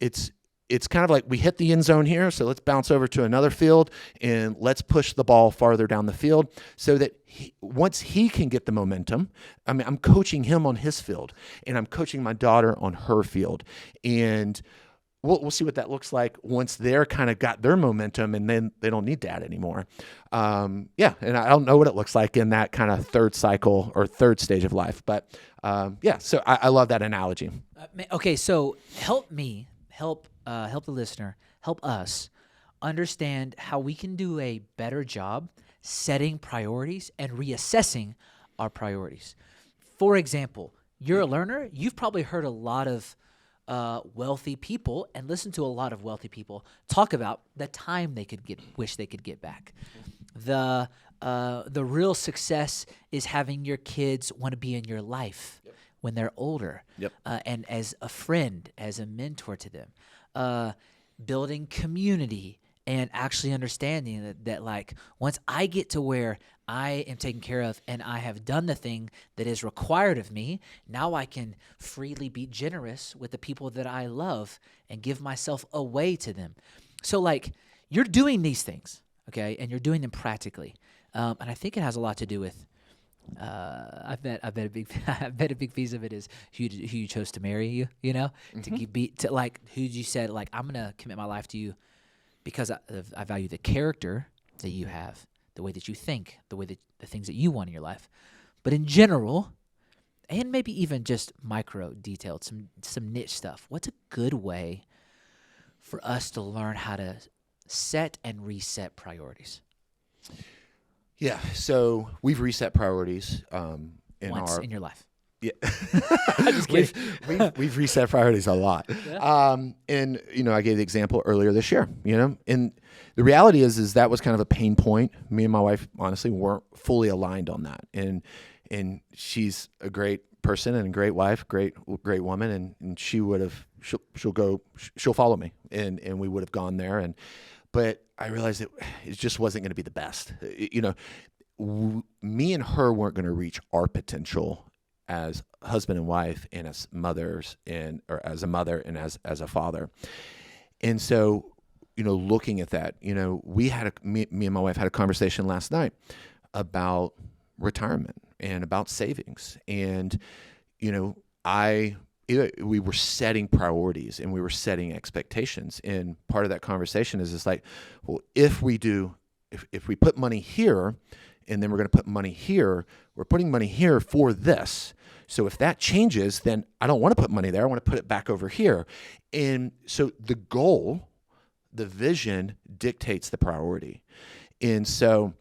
kind of like we hit the end zone here, so let's bounce over to another field and let's push the ball farther down the field so that once he can get the momentum, I'm coaching him on his field, and I'm coaching my daughter on her field, and we'll see what that looks like once they're kind of got their momentum, and then they don't need dad anymore. And I don't know what it looks like in that kind of third cycle or third stage of life, but so I love that analogy. Okay, so help the listener, help us understand how we can do a better job setting priorities and reassessing our priorities. For example, you're a learner. You've probably heard a lot of wealthy people and listened to a lot of wealthy people talk about the time they wish they could get back. The real success is having your kids want to be in your life when they're older, and as a friend, as a mentor to them. Building community and actually understanding that like once I get to where I am taken care of and I have done the thing that is required of me, now I can freely be generous with the people that I love and give myself away to them. So like you're doing these things, okay, and you're doing them practically, and I think it has a lot to do with. I bet a big piece of it is who you chose to marry you. Who you said like I'm gonna commit my life to you because I value the character that you have, the way that you think, the things that you want in your life. But in general, and maybe even just micro detailed, some niche stuff. What's a good way for us to learn how to set and reset priorities? Yeah, so we've reset priorities in your life. Yeah, I'm just kidding. We've reset priorities a lot, and I gave the example earlier this year. And the reality is that was kind of a pain point. Me and my wife honestly weren't fully aligned on that, and she's a great person and a great wife, great woman, and she'll follow me, and we would have gone there, but I realized it just wasn't going to be the best. Me and her weren't going to reach our potential as husband and wife, and as mothers, or as a mother and as a father. And so, looking at that, me and my wife had a conversation last night about retirement and about savings. And we were setting priorities and we were setting expectations. And part of that conversation is like, well, if we put money here and then we're going to put money here, we're putting money here for this. So if that changes, then I don't want to put money there. I want to put it back over here. And so the goal, the vision dictates the priority. And so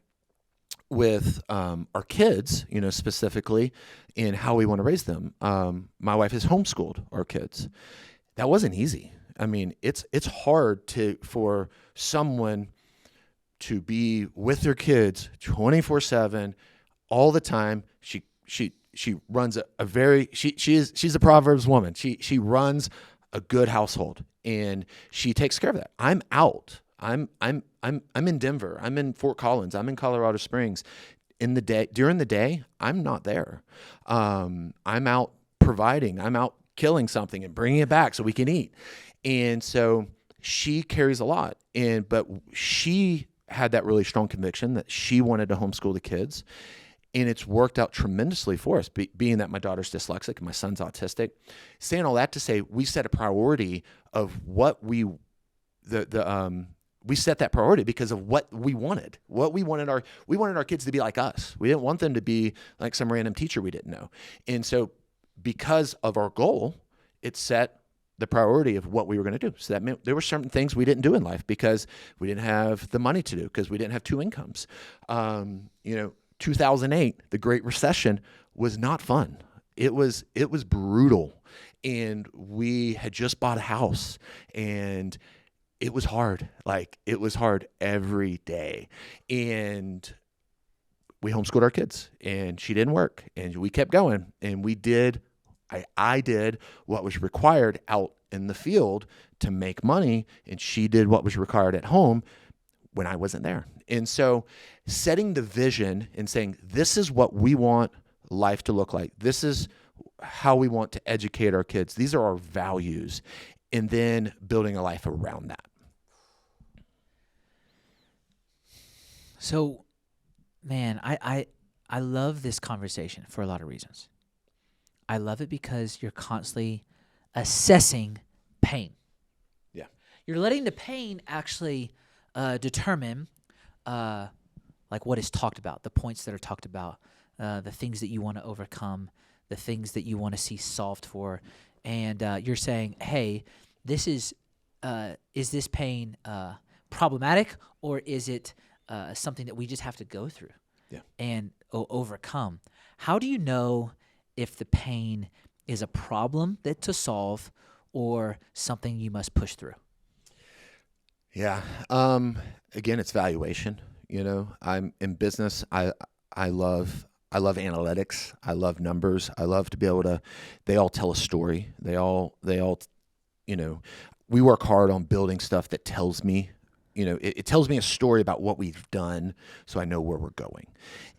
with our kids, specifically in how we want to raise them, my wife has homeschooled our kids. That wasn't easy. I mean, it's hard for someone to be with their kids 24/7 all the time. She runs she's a Proverbs woman. She runs a good household and she takes care of that. I'm out. I'm in Denver. I'm in Fort Collins. I'm in Colorado Springs. During the day, I'm not there. I'm out providing. I'm out killing something and bringing it back so we can eat. And so she carries a lot. But she had that really strong conviction that she wanted to homeschool the kids. And it's worked out tremendously for us, being that my daughter's dyslexic and my son's autistic. Saying all that to say, we set a priority of what we set that priority because of what we wanted. We wanted our kids to be like us. We didn't want them to be like some random teacher we didn't know. And so because of our goal, it set the priority of what we were going to do. So that meant there were certain things we didn't do in life because we didn't have the money to do, because we didn't have two incomes. 2008, the Great Recession, was not fun. It was brutal. And we had just bought a house and it was hard. Like, it was hard every day. And we homeschooled our kids and she didn't work and we kept going. And I did what was required out in the field to make money, and she did what was required at home when I wasn't there. And so setting the vision and saying, this is what we want life to look like. This is how we want to educate our kids. These are our values. And then building a life around that. So, man, I love this conversation for a lot of reasons. I love it because you're constantly assessing pain. Yeah. You're letting the pain actually determine like what is talked about, the points that are talked about, the things that you want to overcome, the things that you want to see solved for. And you're saying, hey, is this pain problematic, or is it something that we just have to go through and overcome? How do you know if the pain is a problem to solve or something you must push through? Yeah. Again, it's valuation. I'm in business. I love analytics. I love numbers. I love to be able to, they all tell a story. They all, we work hard on building stuff that tells me, it tells me a story about what we've done so I know where we're going.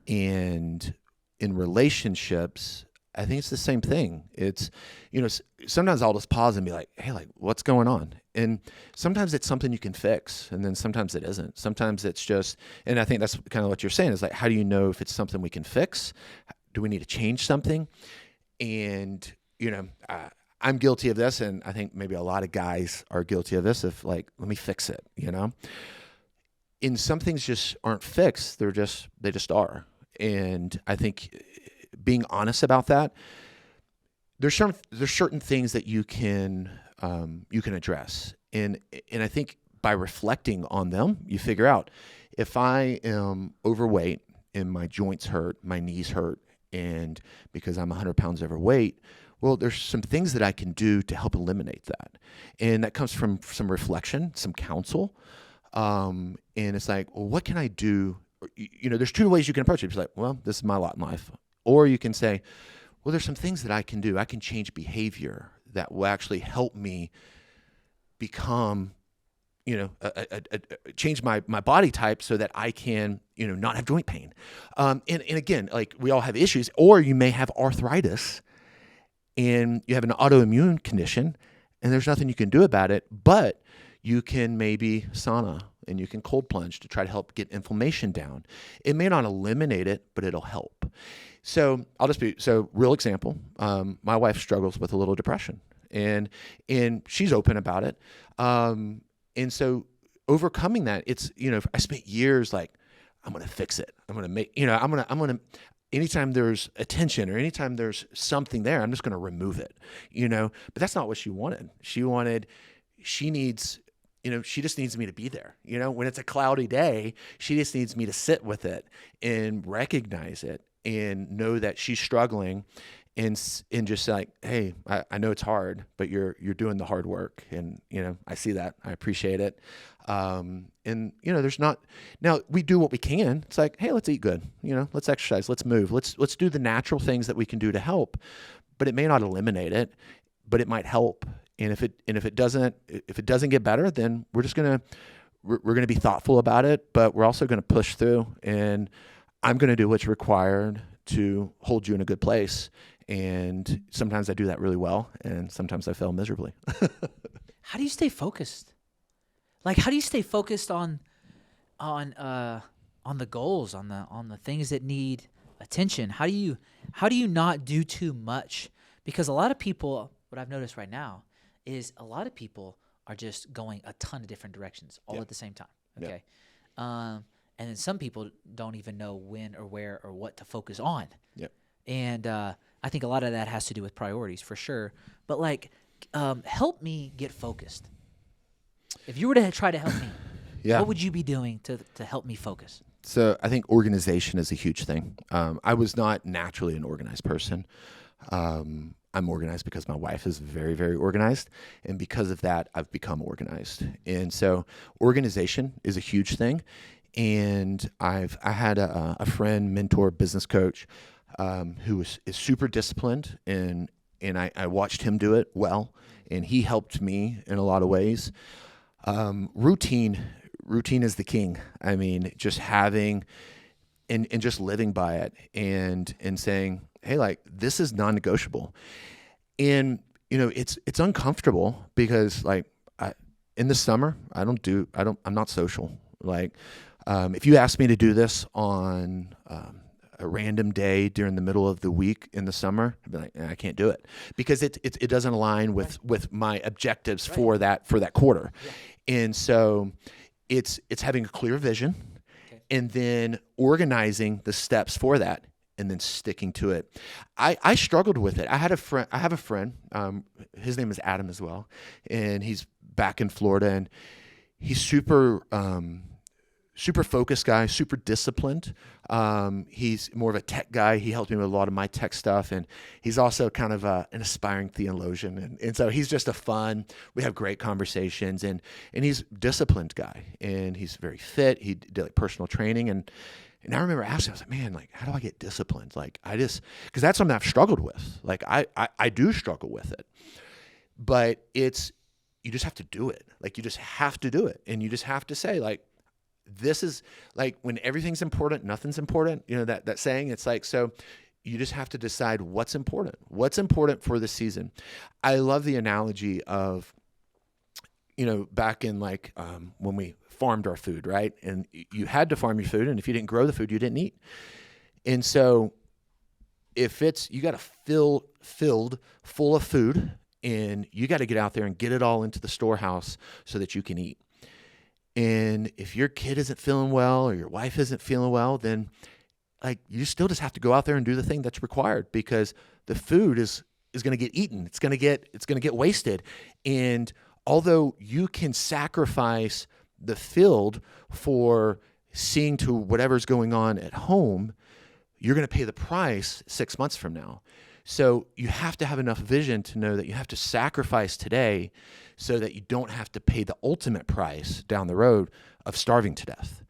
And in relationships, I think it's the same thing. It's, sometimes I'll just pause and be like, hey, what's going on? And sometimes it's something you can fix, and then sometimes it isn't. Sometimes it's just, and I think that's kind of what you're saying is like, how do you know if it's something we can fix? Do we need to change something? And, I'm guilty of this, and I think maybe a lot of guys are guilty of this, of like, let me fix it, And some things just aren't fixed. They just are. And I think being honest about that, there's certain things that you can address, and I think by reflecting on them, you figure out if I am overweight and my joints hurt, my knees hurt, and because I'm 100 pounds overweight, well, there's some things that I can do to help eliminate that, and that comes from some reflection, some counsel, and it's like, well, what can I do? There's two ways you can approach it. It's like, well, this is my lot in life. Or you can say, well, there's some things that I can do. I can change behavior that will actually help me become, change my body type so that I can, not have joint pain. And again, like, we all have issues. Or you may have arthritis and you have an autoimmune condition and there's nothing you can do about it, but you can maybe sauna and you can cold plunge to try to help get inflammation down. It may not eliminate it, but it'll help. So real example. My wife struggles with a little depression, and she's open about it. And so overcoming that, it's, I spent years like, I'm going to fix it. I'm going to make, I'm going to, anytime there's attention or anytime there's something there, I'm just going to remove it, but that's not what she wanted. She needs, she just needs me to be there. When it's a cloudy day, she just needs me to sit with it and recognize it and know that she's struggling, and just like, hey, I know it's hard, but you're doing the hard work. And, I see that. I appreciate it. And, there's not, now we do what we can. It's like, hey, let's eat good, let's exercise, let's move, let's do the natural things that we can do to help, but it may not eliminate it, but it might help. And if it doesn't get better, then we're going to be thoughtful about it, but we're also going to push through, and I'm going to do what's required to hold you in a good place. And sometimes I do that really well, and sometimes I fail miserably. How do you stay focused? Like, how do you stay focused on the goals, on the things that need attention? How do you not do too much? Because a lot of people, what I've noticed right now is a lot of people are just going a ton of different directions all at the same time. Okay. And then some people don't even know when or where or what to focus on. Yep. And I think a lot of that has to do with priorities for sure. But like, help me get focused. If you were to try to help me, what would you be doing to help me focus? So I think organization is a huge thing. I was not naturally an organized person. I'm organized because my wife is very, very organized. And because of that, I've become organized. And so organization is a huge thing. And I had a friend, mentor, business coach, who is super disciplined, and I watched him do it well, and he helped me in a lot of ways. Routine is the king. I mean, just having and just living by it, and saying, hey, like, this is non-negotiable. And it's uncomfortable because, like, in the summer, I'm not social. Like, if you ask me to do this on a random day during the middle of the week in the summer, I'd be like, I can't do it, because it doesn't align with my objectives for that quarter. Yeah. And so it's having a clear vision, and then organizing the steps for that, and then sticking to it. I struggled with it. I have a friend, his name is Adam as well, and he's back in Florida, and he's super focused guy, super disciplined. He's more of a tech guy. He helped me with a lot of my tech stuff, and he's also kind of an aspiring theologian. And so he's just we have great conversations, and he's a disciplined guy, and he's very fit. He did like personal training, and I remember asking, I was like, man, like, how do I get disciplined? Like, because that's something I've struggled with. Like, I do struggle with it, but you just have to do it. Like, you just have to do it. And you just have to say, like, this is like, when everything's important, nothing's important. That saying, it's like, so you just have to decide what's important for the season. I love the analogy of, back in like, when we farmed our food, right? And you had to farm your food. And if you didn't grow the food, you didn't eat. And so if you got to filled full of food, and you got to get out there and get it all into the storehouse so that you can eat. And if your kid isn't feeling well, or your wife isn't feeling well, then like, you still just have to go out there and do the thing that's required, because the food is going to get eaten. It's going to get wasted. And although you can sacrifice the field for seeing to whatever's going on at home, you're going to pay the price 6 months from now. So you have to have enough vision to know that you have to sacrifice today so that you don't have to pay the ultimate price down the road of starving to death.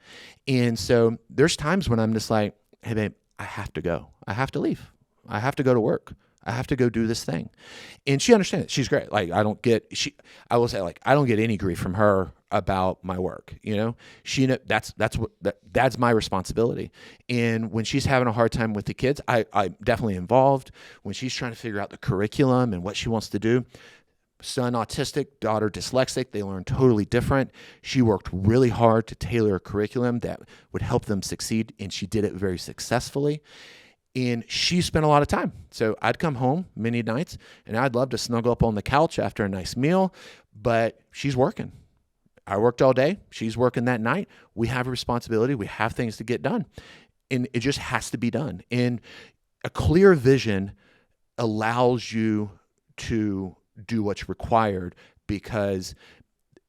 And so there's times when I'm just like, hey, babe, I have to go. I have to leave. I have to go to work. I have to go do this thing. And she understands it. She's great. Like, I don't get any grief from her about my work. That's my responsibility. And when she's having a hard time with the kids, I'm definitely involved. When she's trying to figure out the curriculum and what she wants to do, son autistic, daughter dyslexic, they learn totally different. She worked really hard to tailor a curriculum that would help them succeed, and she did it very successfully. And she spent a lot of time. So I'd come home many nights and I'd love to snuggle up on the couch after a nice meal, but she's working. I worked all day. She's working that night. We have a responsibility. We have things to get done. And it just has to be done. And a clear vision allows you to do what's required because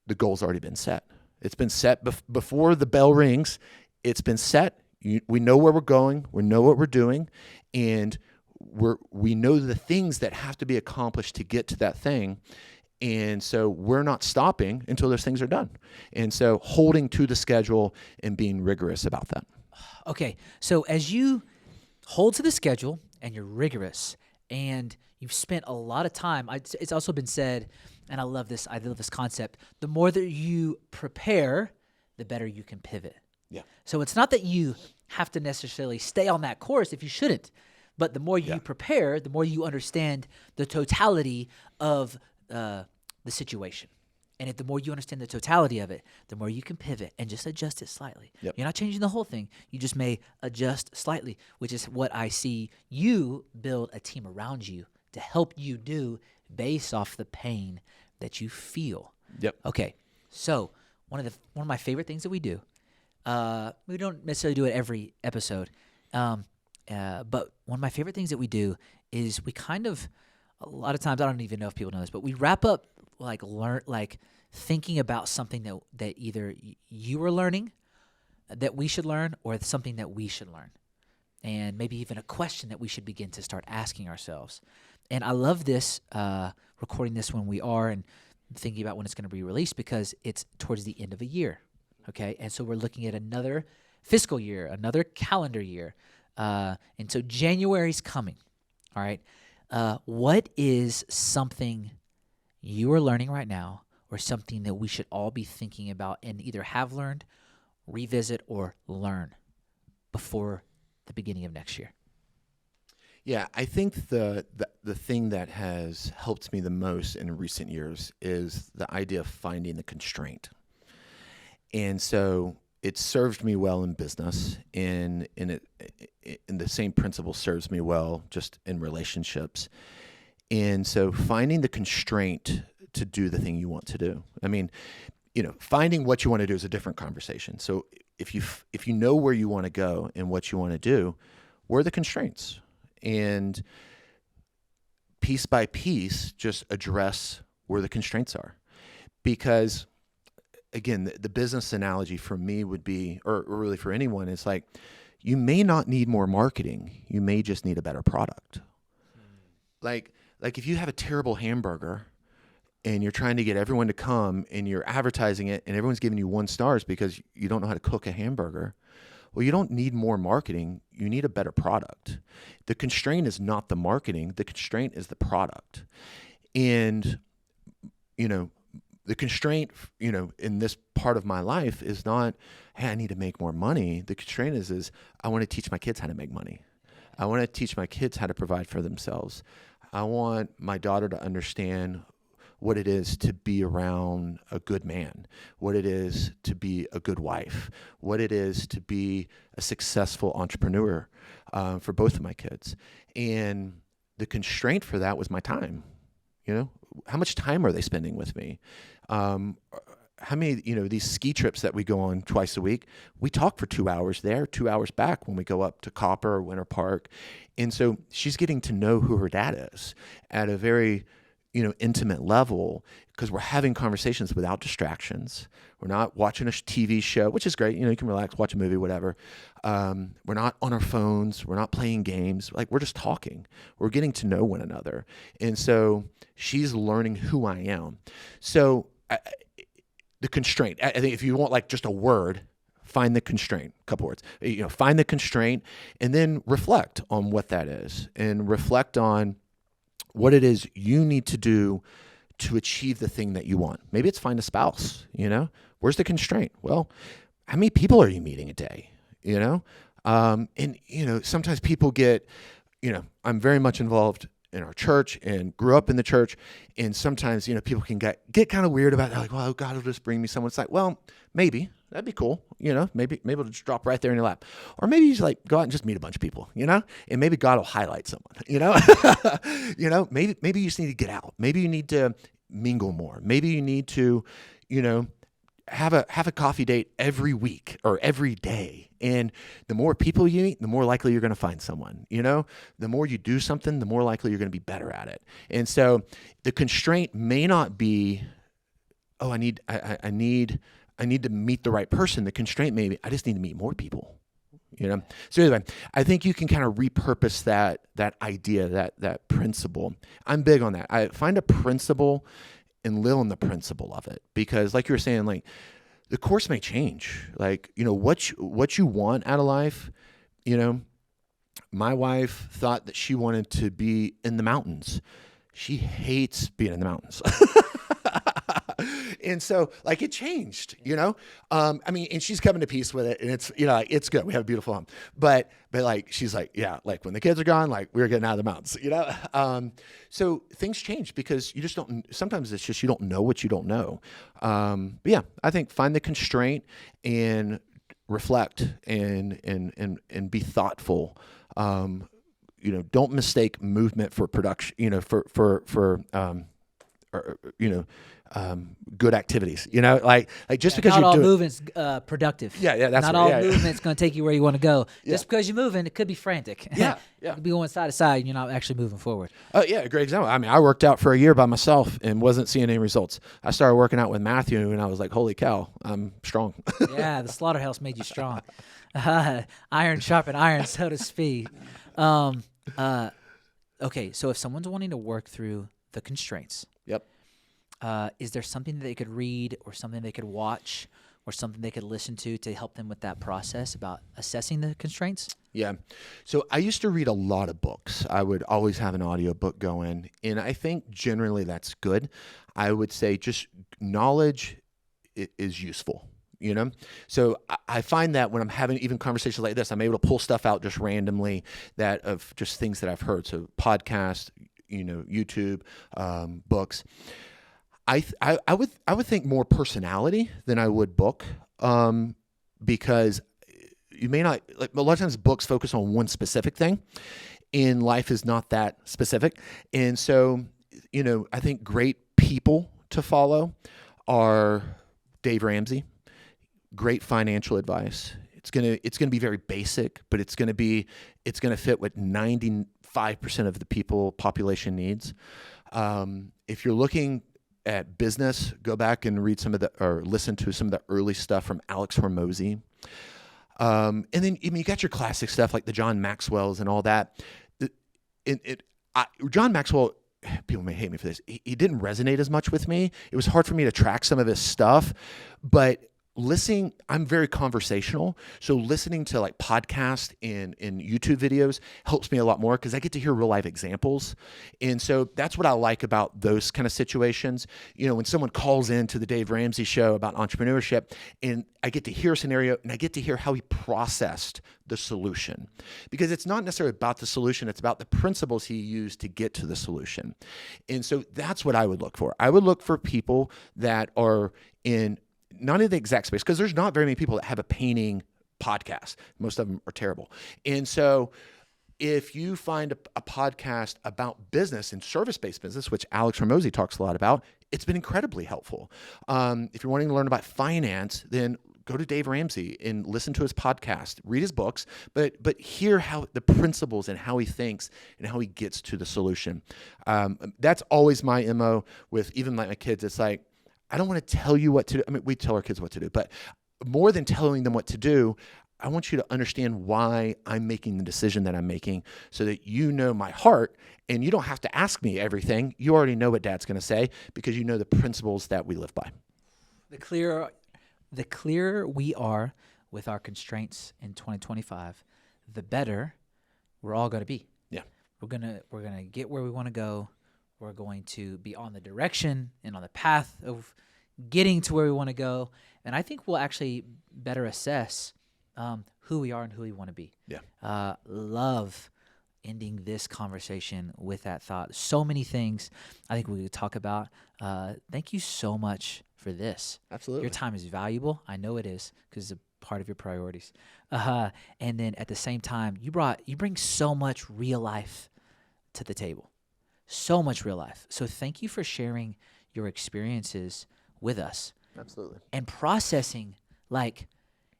the goal's already been set. It's been set before the bell rings. It's been set. We know where we're going. We know what we're doing. And we know the things that have to be accomplished to get to that thing. And so we're not stopping until those things are done. And so holding to the schedule and being rigorous about that. Okay. So as you hold to the schedule and you're rigorous and you've spent a lot of time, it's also been said, and I love this concept, the more that you prepare, the better you can pivot. Yeah. So it's not that you have to necessarily stay on that course if you shouldn't, but the more you prepare, the more you understand the totality of the situation. And the more you understand the totality of it, the more you can pivot and just adjust it slightly. Yep. You're not changing the whole thing. You just may adjust slightly, which is what I see you build a team around you to help you do based off the pain that you feel. Yep. Okay. So one of my favorite things that we do, we don't necessarily do it every episode, but one of my favorite things that we do is we kind of, a lot of times, I don't even know if people know this, but we wrap up thinking about something that either you are learning that we should learn or something that we should learn, and maybe even a question that we should begin to start asking ourselves. And I love this, recording this when we are and thinking about when it's going to be released because it's towards the end of a year. Okay, and so we're looking at another fiscal year, another calendar year. And so January's coming, all right? What is something you are learning right now or something that we should all be thinking about and either have learned, revisit, or learn before the beginning of next year? Yeah, I think the thing that has helped me the most in recent years is the idea of finding the constraint. And so it served me well in business, and the same principle serves me well just in relationships. And so finding the constraint to do the thing you want to do. I mean, finding what you want to do is a different conversation. So if you know where you want to go and what you want to do, where are the constraints? And piece by piece, just address where the constraints are. Because again, the business analogy for me would be, or really for anyone, is like, you may not need more marketing. You may just need a better product. Like if you have a terrible hamburger and you're trying to get everyone to come and you're advertising it and everyone's giving you 1 star because you don't know how to cook a hamburger, well, you don't need more marketing. You need a better product. The constraint is not the marketing. The constraint is the product. And, the constraint, in this part of my life is not, hey, I need to make more money. The constraint is I want to teach my kids how to make money. I want to teach my kids how to provide for themselves. I want my daughter to understand what it is to be around a good man, what it is to be a good wife, what it is to be a successful entrepreneur for both of my kids. And the constraint for that was my time. How much time are they spending with me? How many, these ski trips that we go on twice a week, we talk for 2 hours there, 2 hours back when we go up to Copper or Winter Park. And so she's getting to know who her dad is at a very, intimate level because we're having conversations without distractions. We're not watching a TV show, which is great. You can relax, watch a movie, whatever. We're not on our phones. We're not playing games. Like, we're just talking. We're getting to know one another. And so she's learning who I am. So the constraint, I think if you want just a word, find the constraint, a couple words, find the constraint and then reflect on what that is and reflect on what it is you need to do to achieve the thing that you want. Maybe it's find a spouse, where's the constraint? Well, how many people are you meeting a day, And, sometimes people get, I'm very much involved in our church and grew up in the church. And sometimes, people can get kind of weird about it. They're like, well, God will just bring me someone. It's like, well, maybe, That'd be cool. Maybe it'll just drop right there in your lap. Or maybe you just like go out and just meet a bunch of people, and maybe God will highlight someone, maybe you just need to get out. Maybe you need to mingle more. Maybe you need to, have a coffee date every week or every day. And the more people you meet, the more likely you're going to find someone. The more you do something, the more likely you're going to be better at it. And so the constraint may not be, I need to meet the right person. The constraint may be, I just need to meet more people. So anyway, I think you can kind of repurpose that idea, that principle. I'm big on that. I find a principle and live on the principle of it, because like you were saying, like the course may change. Like, what you want out of life. My wife thought that she wanted to be in the mountains. She hates being in the mountains. And so like it changed, and she's coming to peace with it, and it's, it's good. We have a beautiful home, but like, she's like, yeah, like when the kids are gone, like we're getting out of the mountains, so things change because you just don't, sometimes it's just, you don't know what you don't know. But yeah, I think find the constraint and reflect and be thoughtful. Don't mistake movement for production, good activities, like just because not you're all doing movement's productive. Yeah, that's not right. all movement's going to take you where you want to go. Yeah. Just because you're moving, it could be frantic. Yeah. You could be going side to side, and you're not actually moving forward. Oh yeah, a great example. I mean, I worked out for a year by myself and wasn't seeing any results. I started working out with Matthew, and I was like, holy cow, I'm strong. Yeah, the slaughterhouse made you strong. Iron sharpened iron, so to speak. Okay, so if someone's wanting to work through the constraints, Yep. Is there something that they could read or something they could watch or something they could listen to help them with that process about assessing the constraints? Yeah. So I used to read a lot of books. I would always have an audiobook going, and I think generally that's good. I would say just knowledge is useful. So I find that when I'm having even conversations like this, I'm able to pull stuff out just randomly that of just things that I've heard. So podcasts, YouTube, books. I would think more personality than I would book, because you may not, like a lot of times books focus on one specific thing, and life is not that specific. And so, I think great people to follow are Dave Ramsey. Great financial advice. It's gonna be very basic, but it's gonna fit what 95% of the population needs. If you're looking at business, go back and listen to some of the early stuff from Alex Hormozy. And then you got your classic stuff like the John Maxwell's and all that. John Maxwell, people may hate me for this. He didn't resonate as much with me. It was hard for me to track some of his stuff, but listening, I'm very conversational. So listening to like podcasts and YouTube videos helps me a lot more because I get to hear real life examples. And so that's what I like about those kind of situations. When someone calls into the Dave Ramsey show about entrepreneurship, and I get to hear a scenario and I get to hear how he processed the solution, because it's not necessarily about the solution. It's about the principles he used to get to the solution. And so that's what I would look for. I would look for people that are not in the exact space, because there's not very many people that have a painting podcast. Most of them are terrible. And so if you find a podcast about business and service-based business, which Alex Hormozy talks a lot about, it's been incredibly helpful. If you're wanting to learn about finance, then go to Dave Ramsey and listen to his podcast, read his books, but hear how the principles and how he thinks and how he gets to the solution. That's always my MO with even like my kids. It's like, I don't want to tell you what to do. I mean, we tell our kids what to do, but more than telling them what to do, I want you to understand why I'm making the decision that I'm making, so that you know my heart and you don't have to ask me everything. You already know what Dad's going to say because you know the principles that we live by. The clearer we are with our constraints in 2025, the better we're all going to be. Yeah. We're going to get where we want to go. We're going to be on the direction and on the path of getting to where we want to go. And I think we'll actually better assess who we are and who we want to be. Yeah. Love ending this conversation with that thought. So many things I think we could talk about. Thank you so much for this. Absolutely. Your time is valuable. I know it is because it's a part of your priorities. And then at the same time, you bring so much real life to the table. So much real life. So thank you for sharing your experiences with us. Absolutely. And processing, like,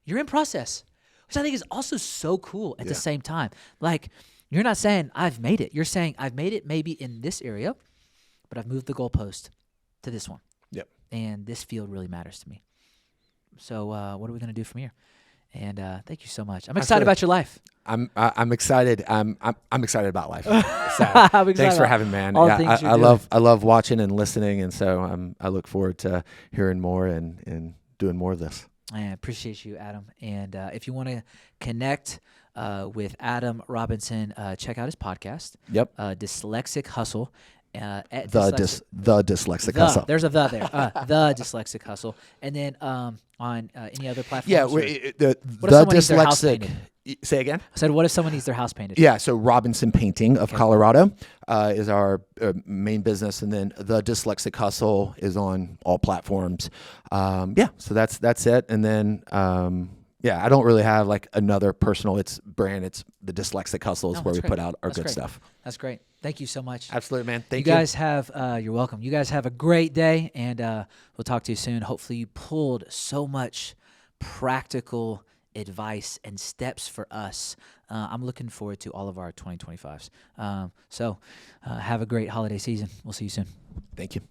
you're in process, which I think is also so cool at the same time. Like, you're not saying, I've made it. You're saying, I've made it maybe in this area, but I've moved the goalpost to this one. Yep. And this field really matters to me. So what are we going to do from here? And thank you so much. I'm excited about your life. I'm excited. I'm excited about life. So, I'm excited thanks for about having me, man. all Yeah, things you're I doing. love watching and listening, and so I look forward to hearing more and doing more of this. I appreciate you, Adam. And if you want to connect with Adam Robinson, check out his podcast. Yep. Dyslexic Hustle. At The Dyslexic Hustle. There's a the there. The Dyslexic Hustle. And then on any other platforms? Yeah, or- the What if someone needs their house Dyslexic. painted? Say again. I said, what if someone needs their house painted? Yeah, so Robinson Painting of Colorado is our main business, and then the Dyslexic Hustle is on all platforms. So that's it. And then I don't really have like another personal brand. It's the Dyslexic Hustle is No, where that's we great. put out our That's good great. stuff. That's great. Thank you so much. Absolutely, man. Thank you. Guys have, you're welcome. You guys have a great day, and we'll talk to you soon. Hopefully you pulled so much practical advice and steps for us. I'm looking forward to all of our 2025s. So have a great holiday season. We'll see you soon. Thank you.